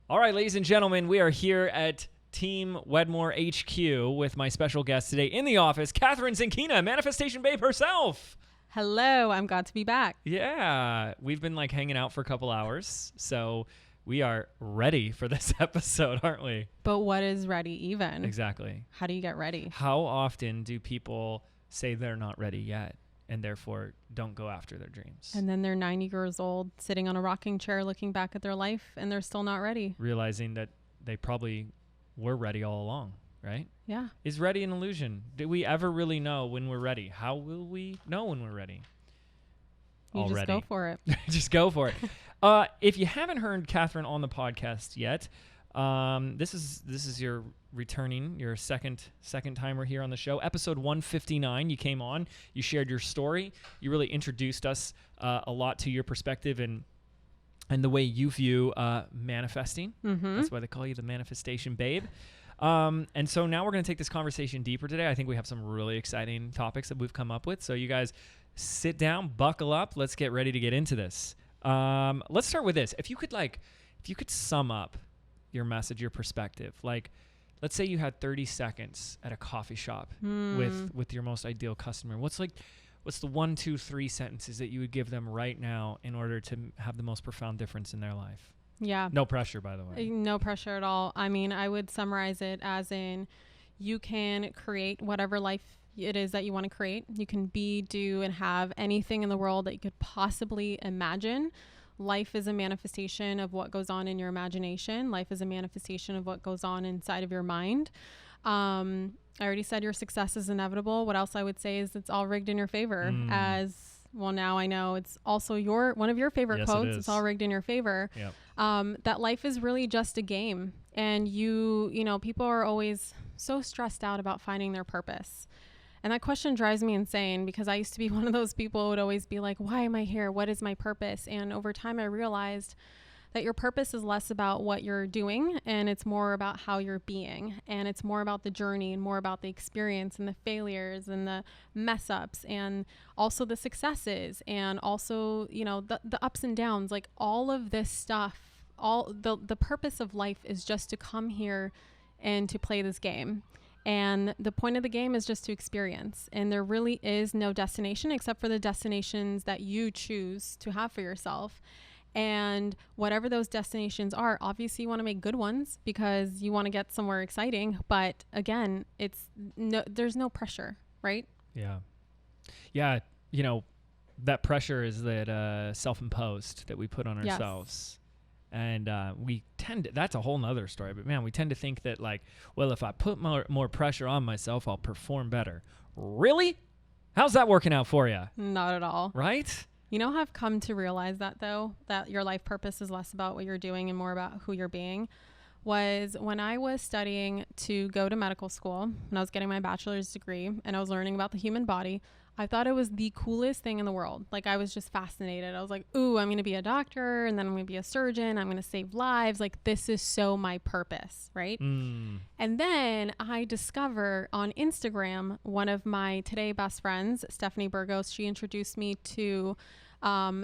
All right, ladies and gentlemen, we are here at Team Wedmore HQ with my special guest today in the office, Kathrin Zenkina, Manifestation Babe herself. Hello, I'm glad to be back. Yeah, we've been like hanging out for a couple hours, so we are ready for this episode, aren't we? But what is ready even? Exactly. How do you get ready? How often do people say they're not ready yet and therefore don't go after their dreams? And then they're 90 years old, sitting on a rocking chair, looking back at their life, and they're still not ready. Realizing that they probably were ready all along, right? Yeah. Is ready an illusion? Do we ever really know when we're ready? How will we know when we're ready? You just go for it. Just go for it. If you haven't heard Kathrin on the podcast yet, this is your returning, your second timer here on the show. Episode 159, you came on, you shared your story, you really introduced us a lot to your perspective and the way you view manifesting. Mm-hmm. That's why they call you the Manifestation Babe. And so now we're going to take this conversation deeper today. I think we have some really exciting topics that we've come up with. So you guys sit down, buckle up. Let's get ready to get into this. Let's start with this. If you could sum up your message, your perspective, like let's say you had 30 seconds at a coffee shop with your most ideal customer. What's the 1, 2, 3 sentences that you would give them right now in order to have the most profound difference in their life? Yeah. No pressure, by the way. No pressure at all. I mean, I would summarize it as in you can create whatever life it is that you want to create. You can be, do, and have anything in the world that you could possibly imagine. Life is a manifestation of what goes on in your imagination. Life is a manifestation of what goes on inside of your mind. I already said your success is inevitable. What else I would say is it's all rigged in your favor. As well, now I know it's also one of your favorite quotes. It's all rigged in your favor. Yep. That life is really just a game. And you know, people are always so stressed out about finding their purpose. And that question drives me insane because I used to be one of those people who would always be like, why am I here? What is my purpose? And over time, I realized that your purpose is less about what you're doing and it's more about how you're being. And it's more about the journey and more about the experience and the failures and the mess ups and also the successes and also, you know, the ups and downs, like all of this stuff. All the purpose of life is just to come here and to play this game. And the point of the game is just to experience. And there really is no destination except for the destinations that you choose to have for yourself. And whatever those destinations are, obviously you want to make good ones because you want to get somewhere exciting. But again, there's no pressure, right? Yeah. Yeah. You know, that pressure is that self-imposed that we put on ourselves. Yes. And that's a whole nother story, but man, we tend to think that like, well, if I put more pressure on myself, I'll perform better. Really? How's that working out for you? Not at all. Right? You know how I've come to realize that though, that your life purpose is less about what you're doing and more about who you're being, was when I was studying to go to medical school and I was getting my bachelor's degree and I was learning about the human body. I thought it was the coolest thing in the world. Like I was just fascinated. I was like, ooh, I'm going to be a doctor and then I'm going to be a surgeon. I'm going to save lives. Like this is so my purpose, right? And then I discover on Instagram, one of my today best friends, Stephanie Burgos, she introduced me to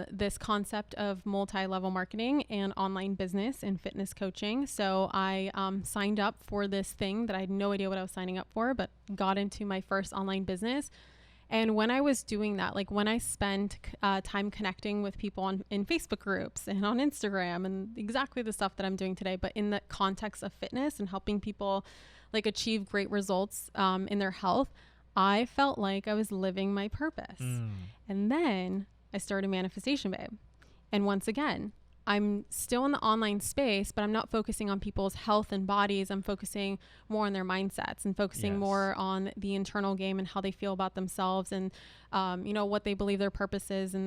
this concept of multi-level marketing and online business and fitness coaching. So I signed up for this thing that I had no idea what I was signing up for, but got into my first online business. And when I was doing that, like when I spent time connecting with people in Facebook groups and on Instagram and exactly the stuff that I'm doing today, but in the context of fitness and helping people like achieve great results in their health, I felt like I was living my purpose. And then I started Manifestation Babe. And once again, I'm still in the online space, but I'm not focusing on people's health and bodies. I'm focusing more on their mindsets and focusing more on the internal game and how they feel about themselves and, you know, what they believe their purpose is in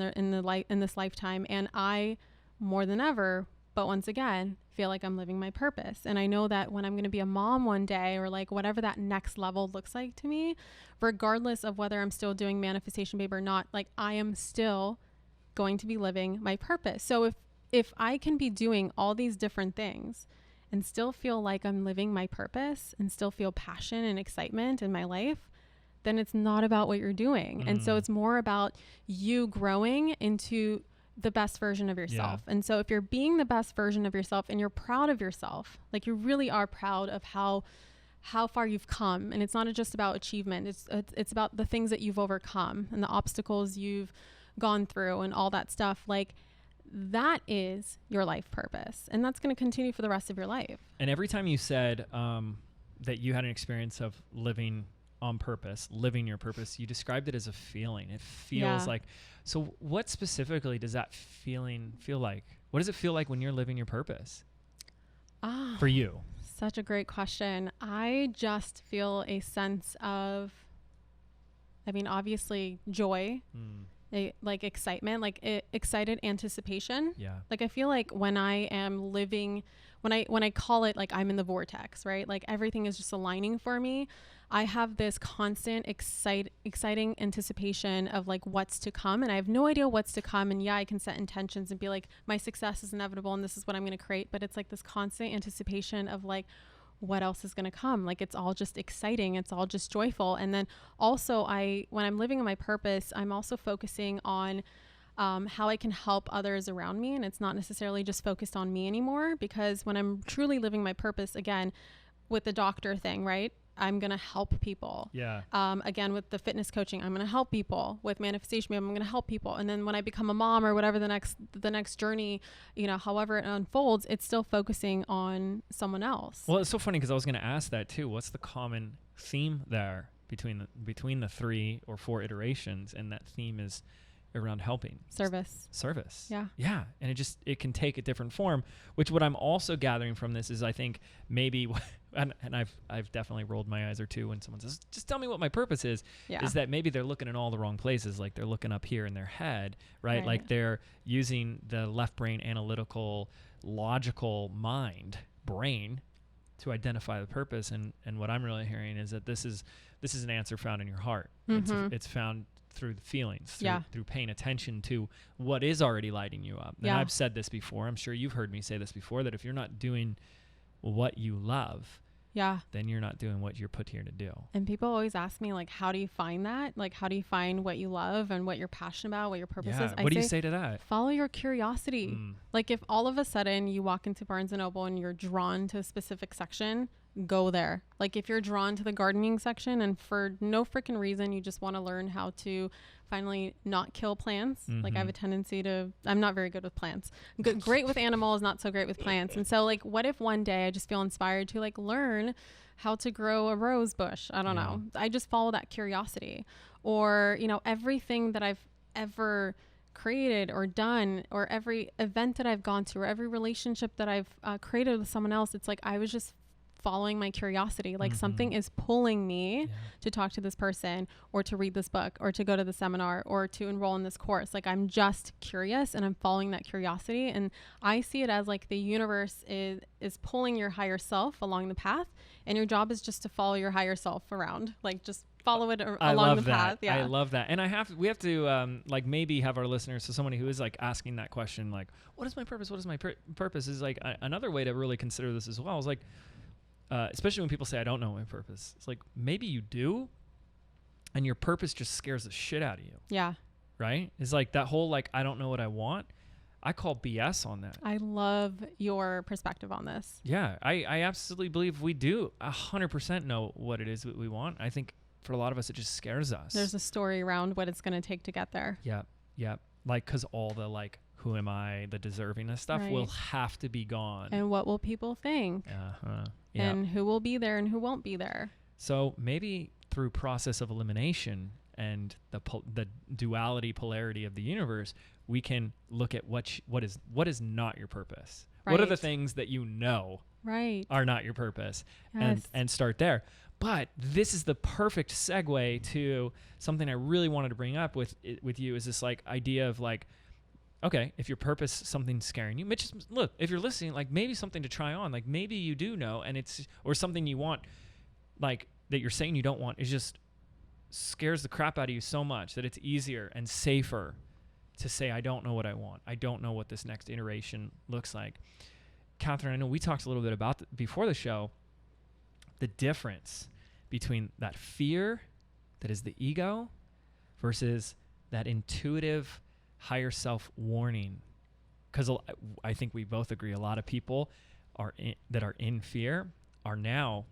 this lifetime. And I, more than ever, but once again, feel like I'm living my purpose. And I know that when I'm going to be a mom one day or like whatever that next level looks like to me, regardless of whether I'm still doing Manifestation Babe or not, like I am still going to be living my purpose. So if I can be doing all these different things and still feel like I'm living my purpose and still feel passion and excitement in my life, then it's not about what you're doing. And so it's more about you growing into the best version of yourself. Yeah. And so if you're being the best version of yourself and you're proud of yourself, like you really are proud of how far you've come, and it's not just about achievement, it's about the things that you've overcome and the obstacles you've gone through and all that stuff, like that is your life purpose, and that's going to continue for the rest of your life. And every time you said that you had an experience of living on purpose, living your purpose, you described it as a feeling. It feels like, so what specifically does that feeling feel like? What does it feel like when you're living your purpose for you? Such a great question. I just feel a sense of, I mean, obviously joy, like excitement, like excited anticipation. Yeah. Like I feel like when I am living, when I call it like I'm in the vortex, right? Like everything is just aligning for me. I have this constant exciting anticipation of like what's to come, and I have no idea what's to come. And yeah, I can set intentions and be like, my success is inevitable and this is what I'm going to create. But it's like this constant anticipation of like, what else is going to come? Like it's all just exciting. It's all just joyful. And then also when I'm living in my purpose, I'm also focusing on how I can help others around me. And it's not necessarily just focused on me anymore, because when I'm truly living my purpose, again, with the doctor thing, right? I'm going to help people. Yeah. Again, with the fitness coaching, I'm going to help people. With manifestation, I'm going to help people. And then when I become a mom or whatever the next journey, you know, however it unfolds, it's still focusing on someone else. Well, it's so funny because I was going to ask that too. What's the common theme there between the 3 or 4 iterations? And that theme is around helping. Service. Yeah. Yeah. And it can take a different form, which what I'm also gathering from this is I think maybe, and I've definitely rolled my eyes or two when someone says, just tell me what my purpose is that maybe they're looking in all the wrong places. Like they're looking up here in their head, right? Like they're using the left brain, analytical, logical brain to identify the purpose. And what I'm really hearing is that this is an answer found in your heart. Mm-hmm. It's found through the feelings, through paying attention to what is already lighting you up. And I've said this before, I'm sure you've heard me say this before, that if you're not doing what you love, then you're not doing what you're put here to do. And people always ask me, like, how do you find that? Like, how do you find what you love and what you're passionate about, what your purpose is? What do you say to that? Follow your curiosity. Like, if all of a sudden you walk into Barnes & Noble and you're drawn to a specific section, go there. Like if you're drawn to the gardening section and for no freaking reason you just want to learn how to finally not kill plants. Like I have a tendency I'm not very good with plants. Great with animals, not so great with plants. And so like, what if one day I just feel inspired to like learn how to grow a rose bush? I don't know. I just follow that curiosity. Or, you know, everything that I've ever created or done, or every event that I've gone to, or every relationship that I've created with someone else, it's like I was just following my curiosity. Like something is pulling me to talk to this person or to read this book or to go to the seminar or to enroll in this course. Like I'm just curious and I'm following that curiosity. And I see it as like the universe is pulling your higher self along the path, and your job is just to follow your higher self around. Like just follow it along the path. Yeah. I love that. And we have to like maybe have our listeners, so somebody who is like asking that question, like, what is my purpose? What is my purpose? Is like another way to really consider this as well is like, especially when people say, I don't know my purpose. It's like, maybe you do, and your purpose just scares the shit out of you. Yeah. Right? It's like that whole, like, I don't know what I want. I call BS on that. I love your perspective on this. Yeah. I absolutely believe we do 100% know what it is that we want. I think for a lot of us, it just scares us. There's a story around what it's going to take to get there. Yeah. Yeah. Like, cause all the like, who am I, the deservingness stuff will have to be gone. And what will people think? And who will be there and who won't be there? So maybe through process of elimination and the duality, polarity of the universe, we can look at what is not your purpose. Right. What are the things that you know are not your purpose? Yes. And start there. But this is the perfect segue to something I really wanted to bring up with you, is this like idea of like, okay, if your purpose, something's scaring you, look, if you're listening, like maybe something to try on, like maybe you do know, and or something you want, like that you're saying you don't want, is just scares the crap out of you so much that it's easier and safer to say, I don't know what I want. I don't know what this next iteration looks like. Kathrin, I know we talked a little bit about before the show, the difference between that fear that is the ego versus that intuitive higher self warning? Because I think we both agree a lot of people that are in fear are now,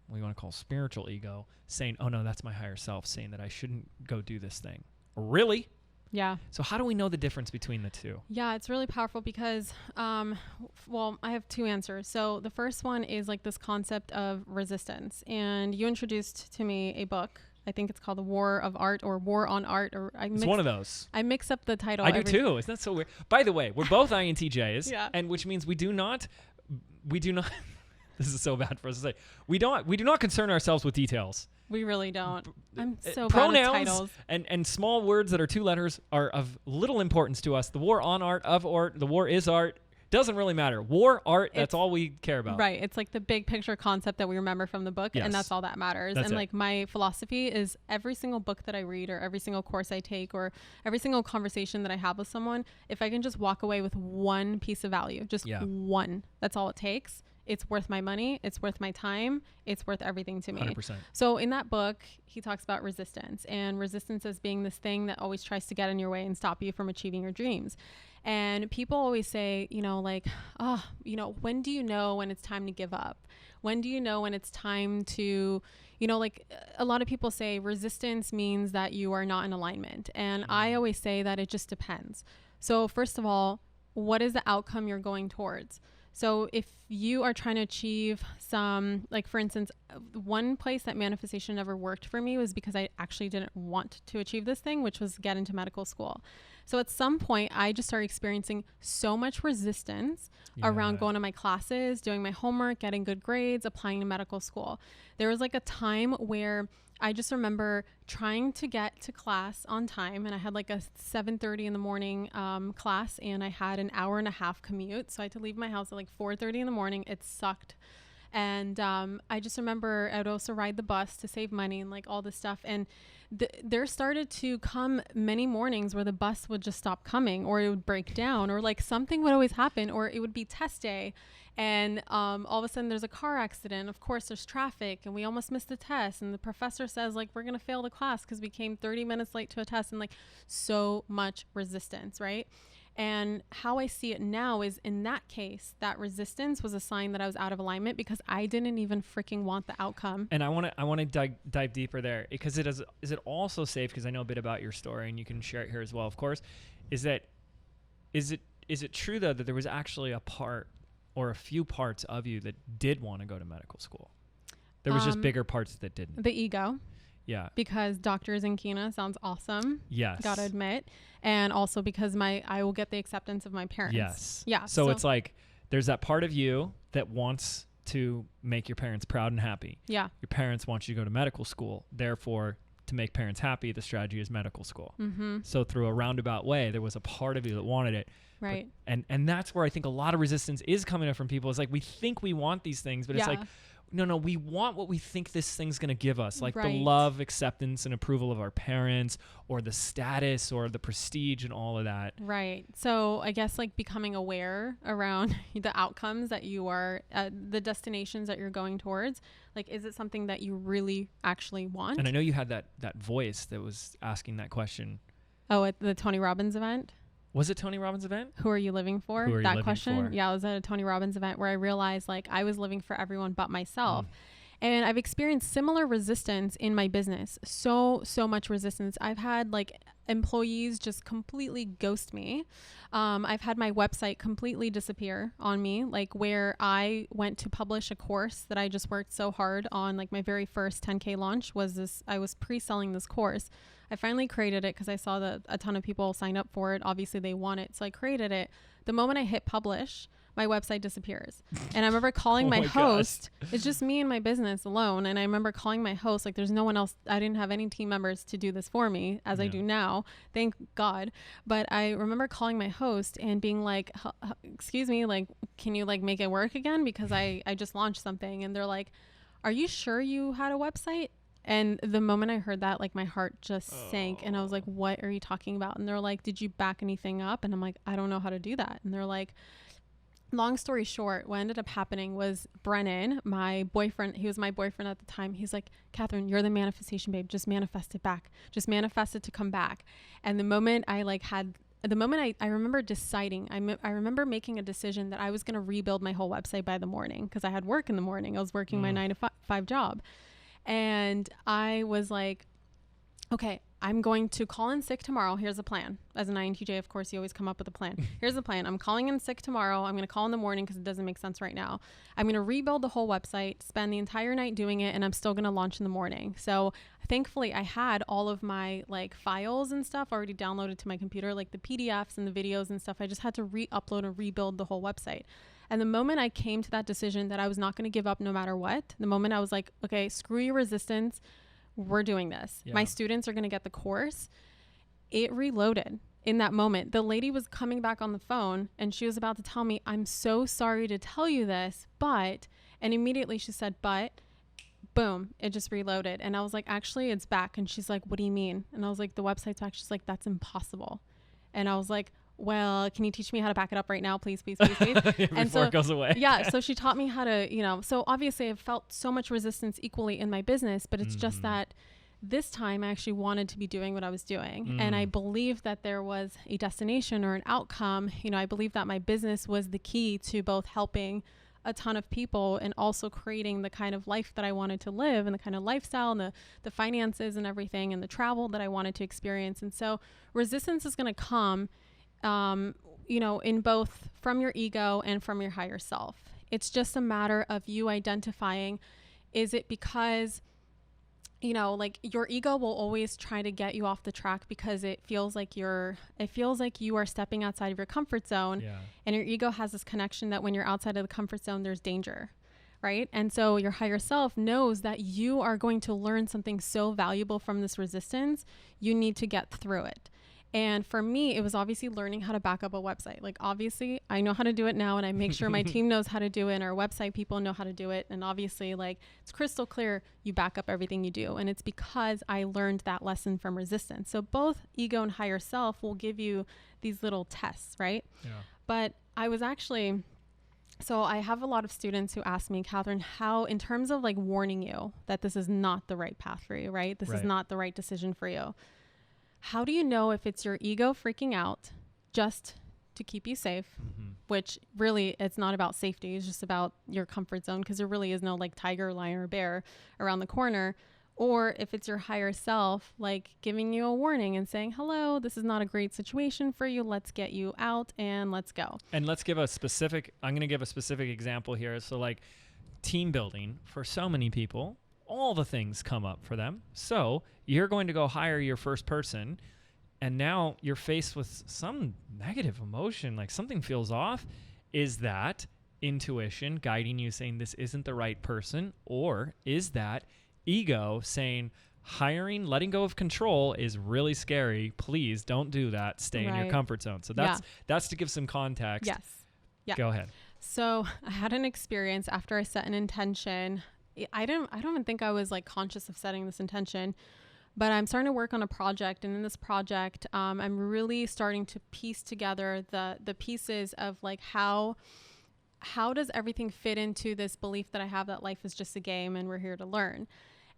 what you want to call spiritual ego, saying, oh no, that's my higher self saying that I shouldn't go do this thing. Really? Yeah. So how do we know the difference between the two? Yeah, it's really powerful because, well, I have two answers. So the first one is like this concept of resistance. And you introduced to me a book. I think it's called The War of Art or War on Art. It's one of those. I mix up the title. I do too. Isn't that so weird? By the way, we're both INTJs. Yeah. And which means we do not, this is so bad for us to say. We do not concern ourselves with details. We really don't. I'm so pronouns bad at titles. and small words that are 2 letters are of little importance to us. The war on art, of art, the war is art. Doesn't really matter. War, art, that's all we care about. Right. It's like the big picture concept that we remember from the book, Yes. and that's all that matters. That's and it. like my philosophy is every single book that I read or every single course I take or every single conversation that I have with someone, if I can just walk away with one piece of value, just one, that's all it takes. It's worth my money. It's worth my time. It's worth everything to me. 100%. So in that book, he talks about resistance and resistance as being this thing that always tries to get in your way and stop you from achieving your dreams. And people always say, you know, like, oh, you know, when do you know when it's time to give up? When do you know when it's time to, you know, like a lot of people say resistance means that you are not in alignment. And I always say that it just depends. So first of all, what is the outcome you're going towards? So if you are trying to achieve some, like for instance, one place that manifestation never worked for me was because I actually didn't want to achieve this thing, which was get into medical school. So at some point I just started experiencing so much resistance around going to my classes, doing my homework, getting good grades, applying to medical school. There was like a time where I just remember trying to get to class on time, and I had like a 7:30 in the morning class, and I had an hour and a half commute. So I had to leave my house at like 4:30 in the morning. It sucked. And I just remember I would also ride the bus to save money and like all this stuff. And there started to come many mornings where the bus would just stop coming, or it would break down, or like something would always happen, or it would be test day. And all of a sudden there's a car accident. Of course, there's traffic and we almost missed the test. And the professor says, like, we're going to fail the class because we came 30 minutes late to a test, and like so much resistance, right? And how I see it now is in that case, that resistance was a sign that I was out of alignment because I didn't even freaking want the outcome. And I want to dive deeper there, because is it also safe, because I know a bit about your story and you can share it here as well, of course, is it true though that there was actually a part or a few parts of you that did want to go to medical school? There was just bigger parts that didn't. The ego. Yeah. Because Dr. Zenkina sounds awesome. Yes. Gotta admit. And also because I will get the acceptance of my parents. Yes. Yeah. So it's like there's that part of you that wants to make your parents proud and happy. Yeah. Your parents want you to go to medical school. Therefore, to make parents happy, the strategy is medical school. Mm-hmm. So through a roundabout way, there was a part of you that wanted it. Right. But, and that's where I think a lot of resistance is coming up from people. It's like we think we want these things, but it's like, no, we want what we think this thing's going to give us, like the love, acceptance, and approval of our parents, or the status, or the prestige, and all of that. Right. So I guess like becoming aware around the outcomes that you are, the destinations that you're going towards. Like, is it something that you really actually want? And I know you had that voice that was asking that question. Oh, at the Tony Robbins event? Was it Tony Robbins' event? Who are you living for? Who are you that living question? for? Yeah, I was at a Tony Robbins event where I realized like I was living for everyone but myself. And I've experienced similar resistance in my business. So much resistance. I've had like employees just completely ghost me. I've had my website completely disappear on me, like where I went to publish a course that I just worked so hard on. Like my very first 10K launch was this, I was pre-selling this course. I finally created it because I saw that a ton of people sign up for it. Obviously they want it. So I created it. The moment I hit publish, my website disappears. And I remember calling my host. It's just me and my business alone. And I remember calling my host, like there's no one else. I didn't have any team members to do this for me as I do now. Thank God. But I remember calling my host and being like, excuse me, like, can you like make it work again? Because I just launched something. And they're like, are you sure you had a website? And the moment I heard that, like my heart just sank, and I was like, what are you talking about? And they're like, did you back anything up? And I'm like, I don't know how to do that. And they're like, long story short, what ended up happening was Brennan, my boyfriend, he was my boyfriend at the time. He's like, Kathrin, you're the manifestation babe. Just manifest it back. Just manifest it to come back. And the moment I like had the moment I remember deciding, I remember making a decision that I was going to rebuild my whole website by the morning, because I had work in the morning. I was working my 9 to 5 job. And I was like, okay, I'm going to call in sick tomorrow. Here's a plan. As an INTJ, of course, you always come up with a plan. Here's the plan. I'm calling in sick tomorrow. I'm going to call in the morning because it doesn't make sense right now. I'm going to rebuild the whole website, spend the entire night doing it, and I'm still going to launch in the morning. So thankfully, I had all of my like files and stuff already downloaded to my computer, like the PDFs and the videos and stuff. I just had to re-upload and rebuild the whole website. And the moment I came to that decision that I was not going to give up no matter what, the moment I was like, okay, screw your resistance, we're doing this. Yeah. My students are going to get the course. It reloaded in that moment. The lady was coming back on the phone and she was about to tell me, I'm so sorry to tell you this, but, and immediately she said, but, boom, it just reloaded. And I was like, actually, it's back. And she's like, what do you mean? And I was like, the website's back. She's like, that's impossible. And I was like, well, can you teach me how to back it up right now, please, please, please, please? And before it goes away. Yeah. So she taught me how to, you know, so obviously I've felt so much resistance equally in my business, but it's just that this time I actually wanted to be doing what I was doing. And I believed that there was a destination or an outcome. You know, I believe that my business was the key to both helping a ton of people and also creating the kind of life that I wanted to live and the kind of lifestyle and the finances and everything and the travel that I wanted to experience. And so resistance is going to come, you know, in both from your ego and from your higher self. It's just a matter of you identifying, is it because, you know, like your ego will always try to get you off the track because it feels like you are stepping outside of your comfort zone. Yeah. And your ego has this connection that when you're outside of the comfort zone, there's danger, right? And so your higher self knows that you are going to learn something so valuable from this resistance. You need to get through it. And for me, it was obviously learning how to back up a website. Like, obviously, I know how to do it now, and I make sure my team knows how to do it, and our website people know how to do it. And obviously, like, it's crystal clear you back up everything you do. And it's because I learned that lesson from resistance. So both ego and higher self will give you these little tests, right? Yeah. But I was actually... So I have a lot of students who ask me, Kathrin, how, in terms of like warning you that this is not the right path for you, right? This is not the right decision for you. How do you know if it's your ego freaking out just to keep you safe, which really it's not about safety. It's just about your comfort zone, because there really is no like tiger, lion, or bear around the corner. Or if it's your higher self, like giving you a warning and saying, hello, this is not a great situation for you. Let's get you out and let's go. And let's give a specific, I'm going to give a specific example here. So like team building for so many people, all the things come up for them. So you're going to go hire your first person, and now you're faced with some negative emotion, like something feels off. Is that intuition guiding you saying this isn't the right person? Or is that ego saying hiring, letting go of control is really scary. Please don't do that. Stay in your comfort zone. So that's to give some context. Yes. Yeah. Go ahead. So I had an experience after I set an intention. I don't even think I was like conscious of setting this intention, but I'm starting to work on a project. And in this project, I'm really starting to piece together the pieces of like, how does everything fit into this belief that I have that life is just a game and we're here to learn?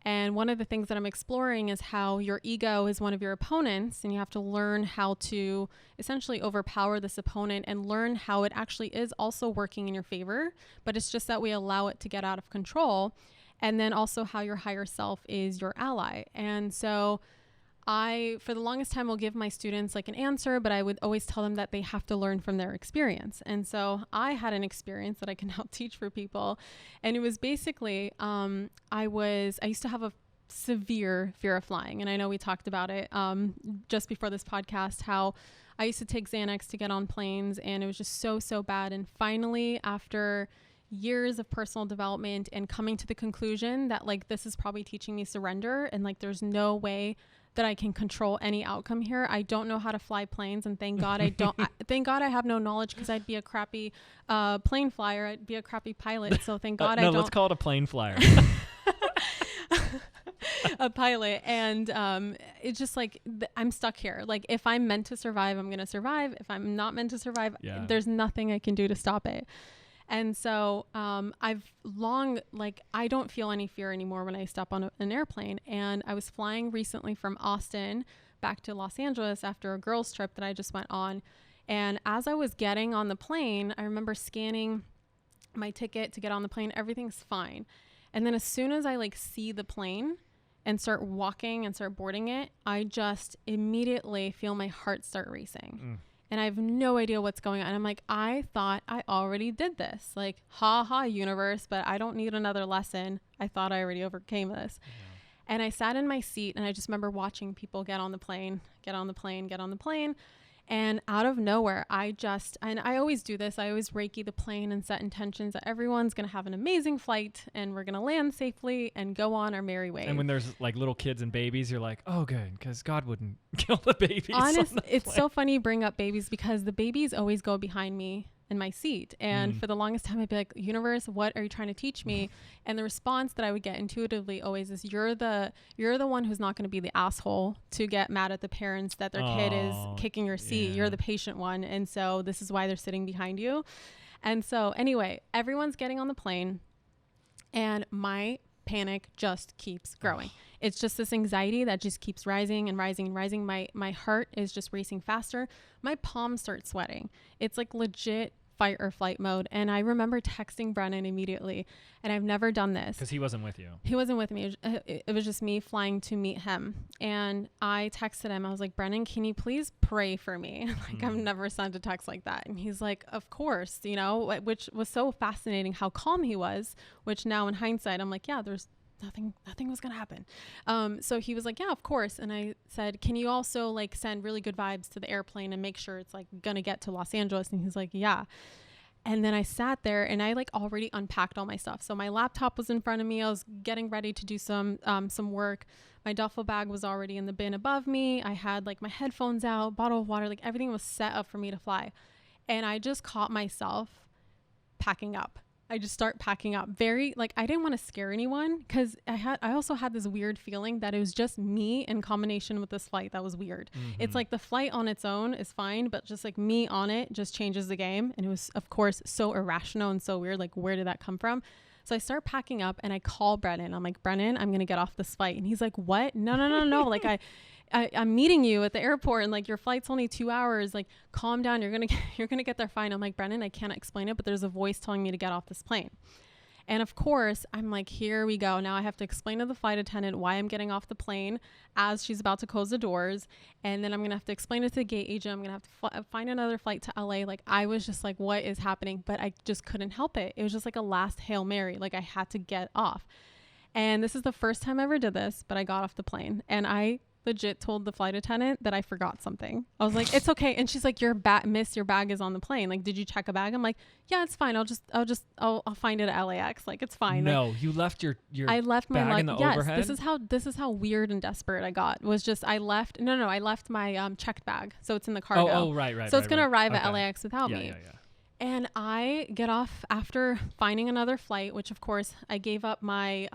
And one of the things that I'm exploring is how your ego is one of your opponents, and you have to learn how to essentially overpower this opponent and learn how it actually is also working in your favor, but it's just that we allow it to get out of control. And then also how your higher self is your ally. And so I, for the longest time, will give my students like an answer, but I would always tell them that they have to learn from their experience. And so I had an experience that I can help teach for people. And it was basically, I used to have a severe fear of flying. And I know we talked about it just before this podcast, how I used to take Xanax to get on planes, and it was just so bad. And finally, after years of personal development and coming to the conclusion that like, this is probably teaching me surrender, and like, there's no way that I can control any outcome here. I don't know how to fly planes, and thank God I don't. Thank God I have no knowledge, because I'd be a crappy plane flyer. I'd be a crappy pilot. So thank God I don't. No, let's call it a plane flyer. A pilot. And it's just like, I'm stuck here. Like, if I'm meant to survive, I'm going to survive. If I'm not meant to survive, there's nothing I can do to stop it. And so I don't feel any fear anymore when I step on an airplane. And I was flying recently from Austin back to Los Angeles after a girls trip that I just went on. And as I was getting on the plane, I remember scanning my ticket to get on the plane. Everything's fine. And then as soon as I like see the plane and start walking and start boarding it, I just immediately feel my heart start racing. And I have no idea what's going on. I'm like, I thought I already did this. Like, ha ha, universe, but I don't need another lesson. I thought I already overcame this. Yeah. And I sat in my seat and I just remember watching people get on the plane. And out of nowhere, and I always do this. I always Reiki the plane and set intentions that everyone's going to have an amazing flight and we're going to land safely and go on our merry way. And when there's like little kids and babies, you're like, oh, good, because God wouldn't kill the babies. Honestly, it's so funny you bring up babies because the babies always go behind me in my seat. And for the longest time, I'd be like, universe, what are you trying to teach me? And the response that I would get intuitively always is, you're the one who's not going to be the asshole to get mad at the parents that their kid is kicking your seat. Yeah. You're the patient one. And so this is why they're sitting behind you. And so anyway, everyone's getting on the plane and my panic just keeps growing. It's just this anxiety that just keeps rising and rising and rising. My heart is just racing faster. My palms start sweating. It's like legit fight or flight mode. And I remember texting Brennan immediately, and I've never done this. Because he wasn't with you. He wasn't with me. It was just me flying to meet him. And I texted him. I was like, Brennan, can you please pray for me? Like, I've never sent a text like that. And he's like, of course, you know, which was so fascinating how calm he was, which now in hindsight, I'm like, yeah, there's nothing was going to happen. So he was like, yeah, of course. And I said, can you also like send really good vibes to the airplane and make sure it's like going to get to Los Angeles? And he's like, yeah. And then I sat there and I like already unpacked all my stuff. So my laptop was in front of me. I was getting ready to do some work. My duffel bag was already in the bin above me. I had like my headphones out, bottle of water, like everything was set up for me to fly. And I just caught myself packing up. I just start packing up very, like, I didn't want to scare anyone because I also had this weird feeling that it was just me in combination with this flight that was weird. It's like the flight on its own is fine, but just like me on it just changes the game. And it was, of course, so irrational and so weird. Like, where did that come from? So I start packing up and I call Brennan. I'm like, Brennan, I'm going to get off this flight. And he's like, what? No. Like, I'm meeting you at the airport and like your flight's only 2 hours. Like, calm down. You're gonna get there fine. I'm like, Brennan, I can't explain it, but there's a voice telling me to get off this plane. And of course, I'm like, here we go. Now I have to explain to the flight attendant why I'm getting off the plane as she's about to close the doors. And then I'm going to have to explain it to the gate agent. I'm going to have to find another flight to LA. Like, I was just like, what is happening? But I just couldn't help it. It was just like a last Hail Mary. Like, I had to get off. And this is the first time I ever did this, but I got off the plane and I legit told the flight attendant that I forgot something. I was like, it's okay. And she's like, miss, your bag is on the plane. Like, did you check a bag? I'm like, yeah, it's fine. I'll find it at LAX. Like, it's fine. No, like, you left your I left my bag in the overhead? This is how weird and desperate I got. Was just I left my checked bag. So it's in the cargo. Oh, right. So it's going to arrive okay. at LAX without me. Yeah. And I get off after finding another flight, which of course I gave up I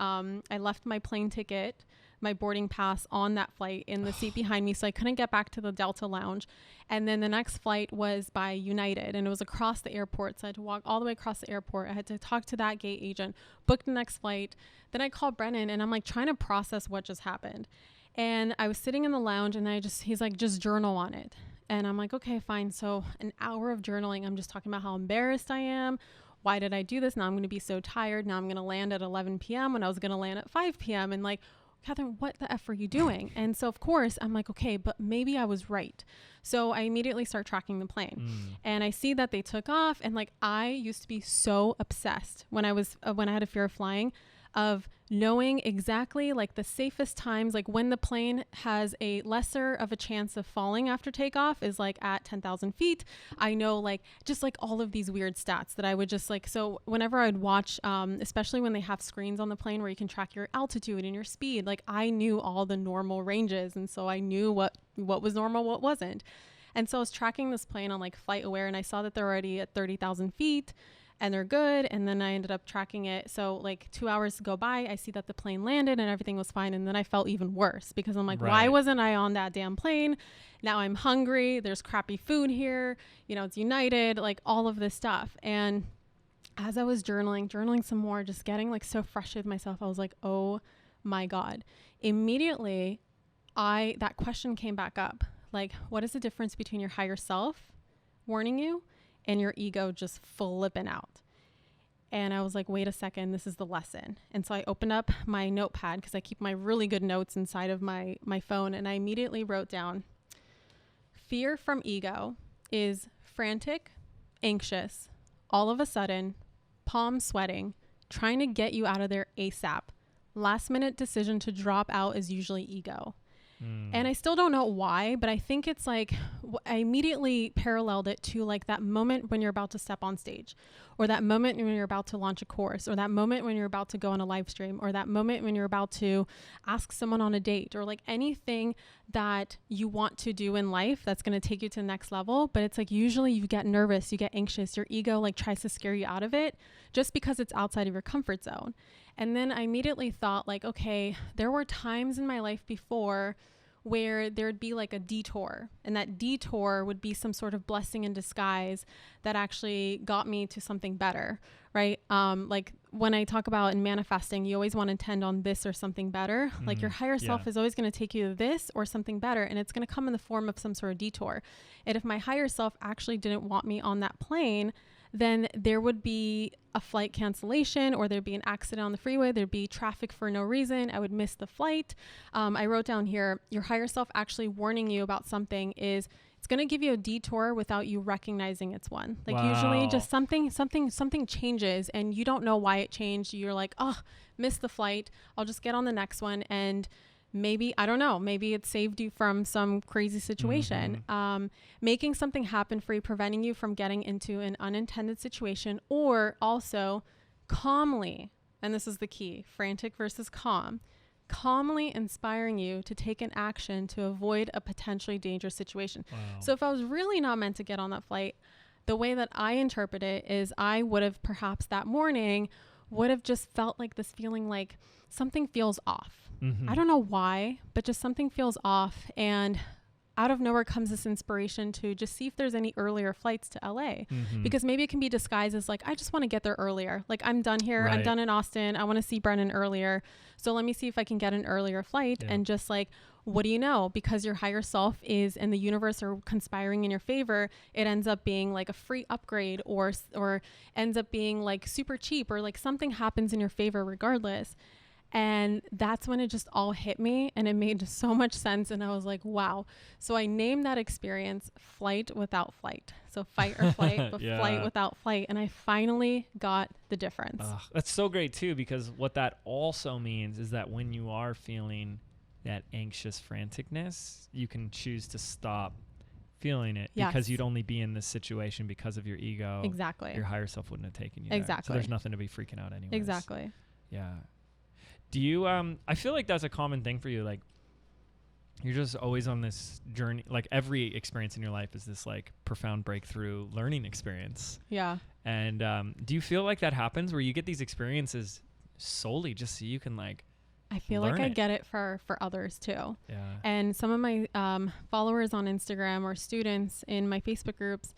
left my plane ticket, my boarding pass on that flight in the seat behind me. So I couldn't get back to the Delta lounge. And then the next flight was by United and it was across the airport. So I had to walk all the way across the airport. I had to talk to that gate agent, book the next flight. Then I called Brennan and I'm like trying to process what just happened. And I was sitting in the lounge and he's like, just journal on it. And I'm like, okay, fine. So an hour of journaling. I'm just talking about how embarrassed I am. Why did I do this? Now I'm going to be so tired. Now I'm going to land at 11 p.m. when I was going to land at 5 p.m. And like, Kathrin, what the F are you doing? And so of course I'm like, okay, but maybe I was right. So I immediately start tracking the plane and I see that they took off. And like, I used to be so obsessed when I had a fear of flying, of knowing exactly like the safest times, like when the plane has a lesser of a chance of falling after takeoff is like at 10,000 feet. I know like just like all of these weird stats that I would just like, so whenever I'd watch, especially when they have screens on the plane where you can track your altitude and your speed, like I knew all the normal ranges. And so I knew what was normal, what wasn't. And so I was tracking this plane on like Flight Aware and I saw that they're already at 30,000 feet. And they're good. And then I ended up tracking it. So like 2 hours go by, I see that the plane landed and everything was fine. And then I felt even worse because I'm like, why wasn't I on that damn plane? Now I'm hungry. There's crappy food here. You know, it's United, like all of this stuff. And as I was journaling some more, just getting like so frustrated with myself, I was like, oh my God. Immediately, that question came back up. Like, what is the difference between your higher self warning you and your ego just flipping out? And I was like, wait a second, this is the lesson. And so I opened up my notepad because I keep my really good notes inside of my phone. And I immediately wrote down, fear from ego is frantic, anxious, all of a sudden, palms sweating, trying to get you out of there ASAP. Last minute decision to drop out is usually ego. And I still don't know why, but I think it's like, I immediately paralleled it to like that moment when you're about to step on stage, or that moment when you're about to launch a course, or that moment when you're about to go on a live stream, or that moment when you're about to ask someone on a date, or like anything that you want to do in life that's going to take you to the next level. But it's like, usually you get nervous, you get anxious, your ego like tries to scare you out of it just because it's outside of your comfort zone. And then I immediately thought like, okay, there were times in my life before where there'd be like a detour, and that detour would be some sort of blessing in disguise that actually got me to something better, right? Like when I talk about in manifesting, you always want to tend on this or something better. Like your higher self is always going to take you to this or something better, and it's going to come in the form of some sort of detour. And if my higher self actually didn't want me on that plane, then there would be a flight cancellation, or there'd be an accident on the freeway. There'd be traffic for no reason. I would miss the flight. I wrote down here, your higher self actually warning you about something is, it's going to give you a detour without you recognizing it's one. Like usually just something changes and you don't know why it changed. You're like, oh, missed the flight. I'll just get on the next one. And maybe, I don't know, maybe it saved you from some crazy situation. Making something happen for you, preventing you from getting into an unintended situation, or also calmly, and this is the key, frantic versus calmly inspiring you to take an action to avoid a potentially dangerous situation. So if I was really not meant to get on that flight, the way that I interpret it is I would have perhaps that morning would have just felt like this feeling like something feels off. I don't know why, but just something feels off. And out of nowhere comes this inspiration to just see if there's any earlier flights to LA, because maybe it can be disguised as like, I just want to get there earlier. Like I'm done here. Right. I'm done in Austin. I want to see Brennan earlier. So let me see if I can get an earlier flight. And just like, what do you know? Because your higher self is and the universe are conspiring in your favor. It ends up being like a free upgrade, or ends up being like super cheap, or like something happens in your favor regardless. And that's when it just all hit me, and it made so much sense. And I was like, wow. So I named that experience flight without flight. So fight or flight, but flight without flight. And I finally got the difference. That's so great too, because what that also means is that when you are feeling that anxious franticness, you can choose to stop feeling it, because you'd only be in this situation because of your ego. Exactly. Your higher self wouldn't have taken you there. Exactly. So there's nothing to be freaking out anyway. Exactly. Yeah. Do you, I feel like that's a common thing for you. Like you're just always on this journey. Like every experience in your life is this like profound breakthrough learning experience. Yeah. And do you feel like that happens where you get these experiences solely just so you can like, I feel like I get it for others too. Yeah. And some of my followers on Instagram or students in my Facebook groups,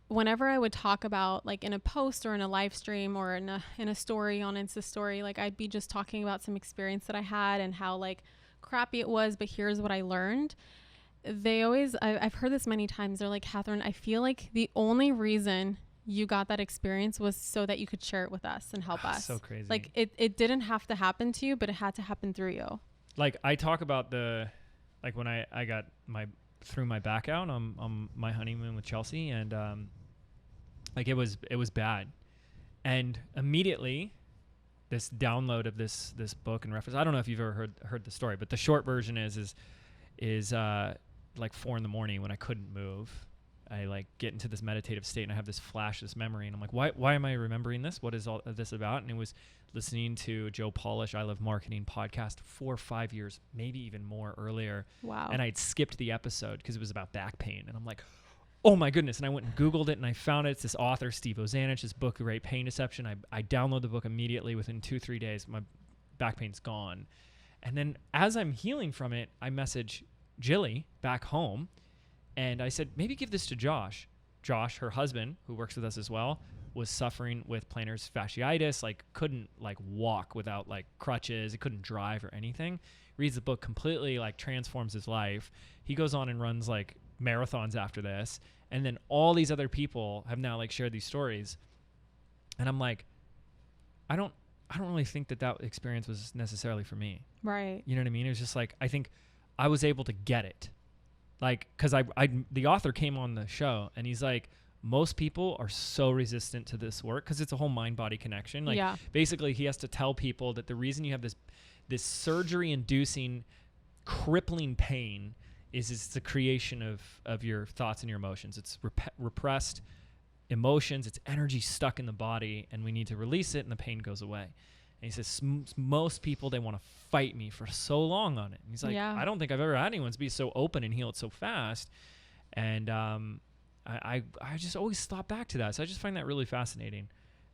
whenever I would talk about like in a post or in a live stream or in a story on Insta story, like I'd be just talking about some experience that I had and how like crappy it was, but here's what I learned. They always, I've heard this many times. They're like, Kathrin, I feel like the only reason you got that experience was so that you could share it with us and help us. So crazy. Like it didn't have to happen to you, but it had to happen through you. Like I talk about like when I got threw my back out on my honeymoon with Chelsea, and like it was bad. And immediately this download of this book and reference, I don't know if you've ever heard the story, but the short version is like 4 a.m. when I couldn't move. I like get into this meditative state and I have this flash, this memory, and I'm like, why am I remembering this? What is all of this about? And it was listening to Joe Polish, I Love Marketing podcast 4 or 5 years, maybe even more earlier. Wow. And I'd skipped the episode because it was about back pain. And I'm like, oh my goodness. And I went and Googled it and I found it. It's this author, Steve Ozanich, his book, Great Pain Deception. I download the book immediately. Within 2-3 days, my back pain's gone. And then as I'm healing from it, I message Jilly back home. And I said, maybe give this to Josh. Josh, her husband, who works with us as well, was suffering with plantar fasciitis, like couldn't like walk without like crutches. He couldn't drive or anything. Reads the book, completely like transforms his life. He goes on and runs like marathons after this. And then all these other people have now like shared these stories. And I'm like, I don't really think that experience was necessarily for me. Right. You know what I mean? It was just like, I think I was able to get it. Like, cause the author came on the show and he's like, most people are so resistant to this work cause it's a whole mind body connection. Like basically he has to tell people that the reason you have this surgery inducing crippling pain is it's the creation of your thoughts and your emotions. It's repressed emotions. It's energy stuck in the body and we need to release it and the pain goes away. And he says, most people, they want to fight me for so long on it. And he's like, I don't think I've ever had anyone be so open and heal it so fast. And I just always thought back to that. So I just find that really fascinating.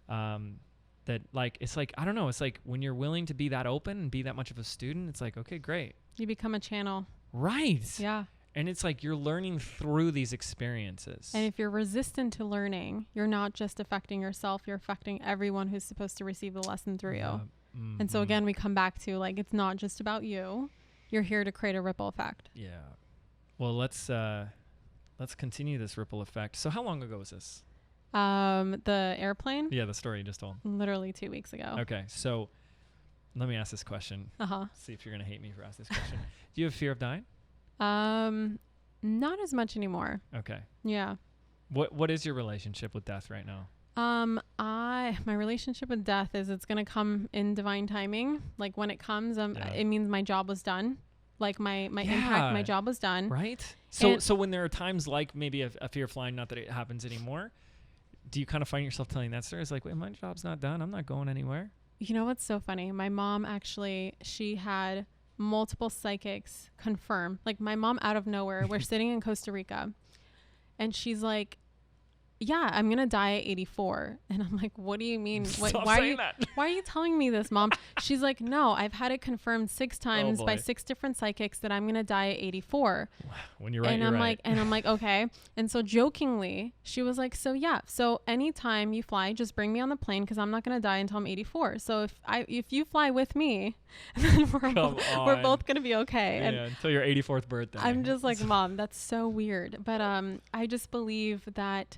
That like, it's like, I don't know. It's like when you're willing to be that open and be that much of a student, it's like, okay, great. You become a channel. Right. Yeah. And it's like you're learning through these experiences. And if you're resistant to learning, you're not just affecting yourself, you're affecting everyone who's supposed to receive the lesson through you. Mm-hmm. And so again, we come back to like, it's not just about you. You're here to create a ripple effect. Yeah. Well, let's continue this ripple effect. So how long ago was this? The airplane? Yeah, the story you just told. Literally 2 weeks ago. Okay. So let me ask this question. See if you're going to hate me for asking this question. Do you have fear of dying? Not as much anymore. Okay. Yeah. What is your relationship with death right now? My relationship with death is it's going to come in divine timing. Like when it comes, it means my job was done. Like my impact, my job was done. Right. So when there are times like maybe a fear of flying, not that it happens anymore, do you kind of find yourself telling that story? It's like, wait, my job's not done. I'm not going anywhere. You know what's so funny? My mom actually, she had multiple psychics confirm. Like my mom out of nowhere, we're sitting in Costa Rica and she's like, yeah, I'm going to die at 84. And I'm like, what do you mean? Why are you telling me this, Mom? She's like, no, I've had it confirmed 6 times by 6 different psychics that I'm going to die at 84. When you're right, and I'm like, and I'm like, okay. And so jokingly, she was like, so yeah, so anytime you fly, just bring me on the plane because I'm not going to die until I'm 84. So if you fly with me, then we're both going to be okay. Yeah, until your 84th birthday. I'm just like, Mom, that's so weird. But I just believe that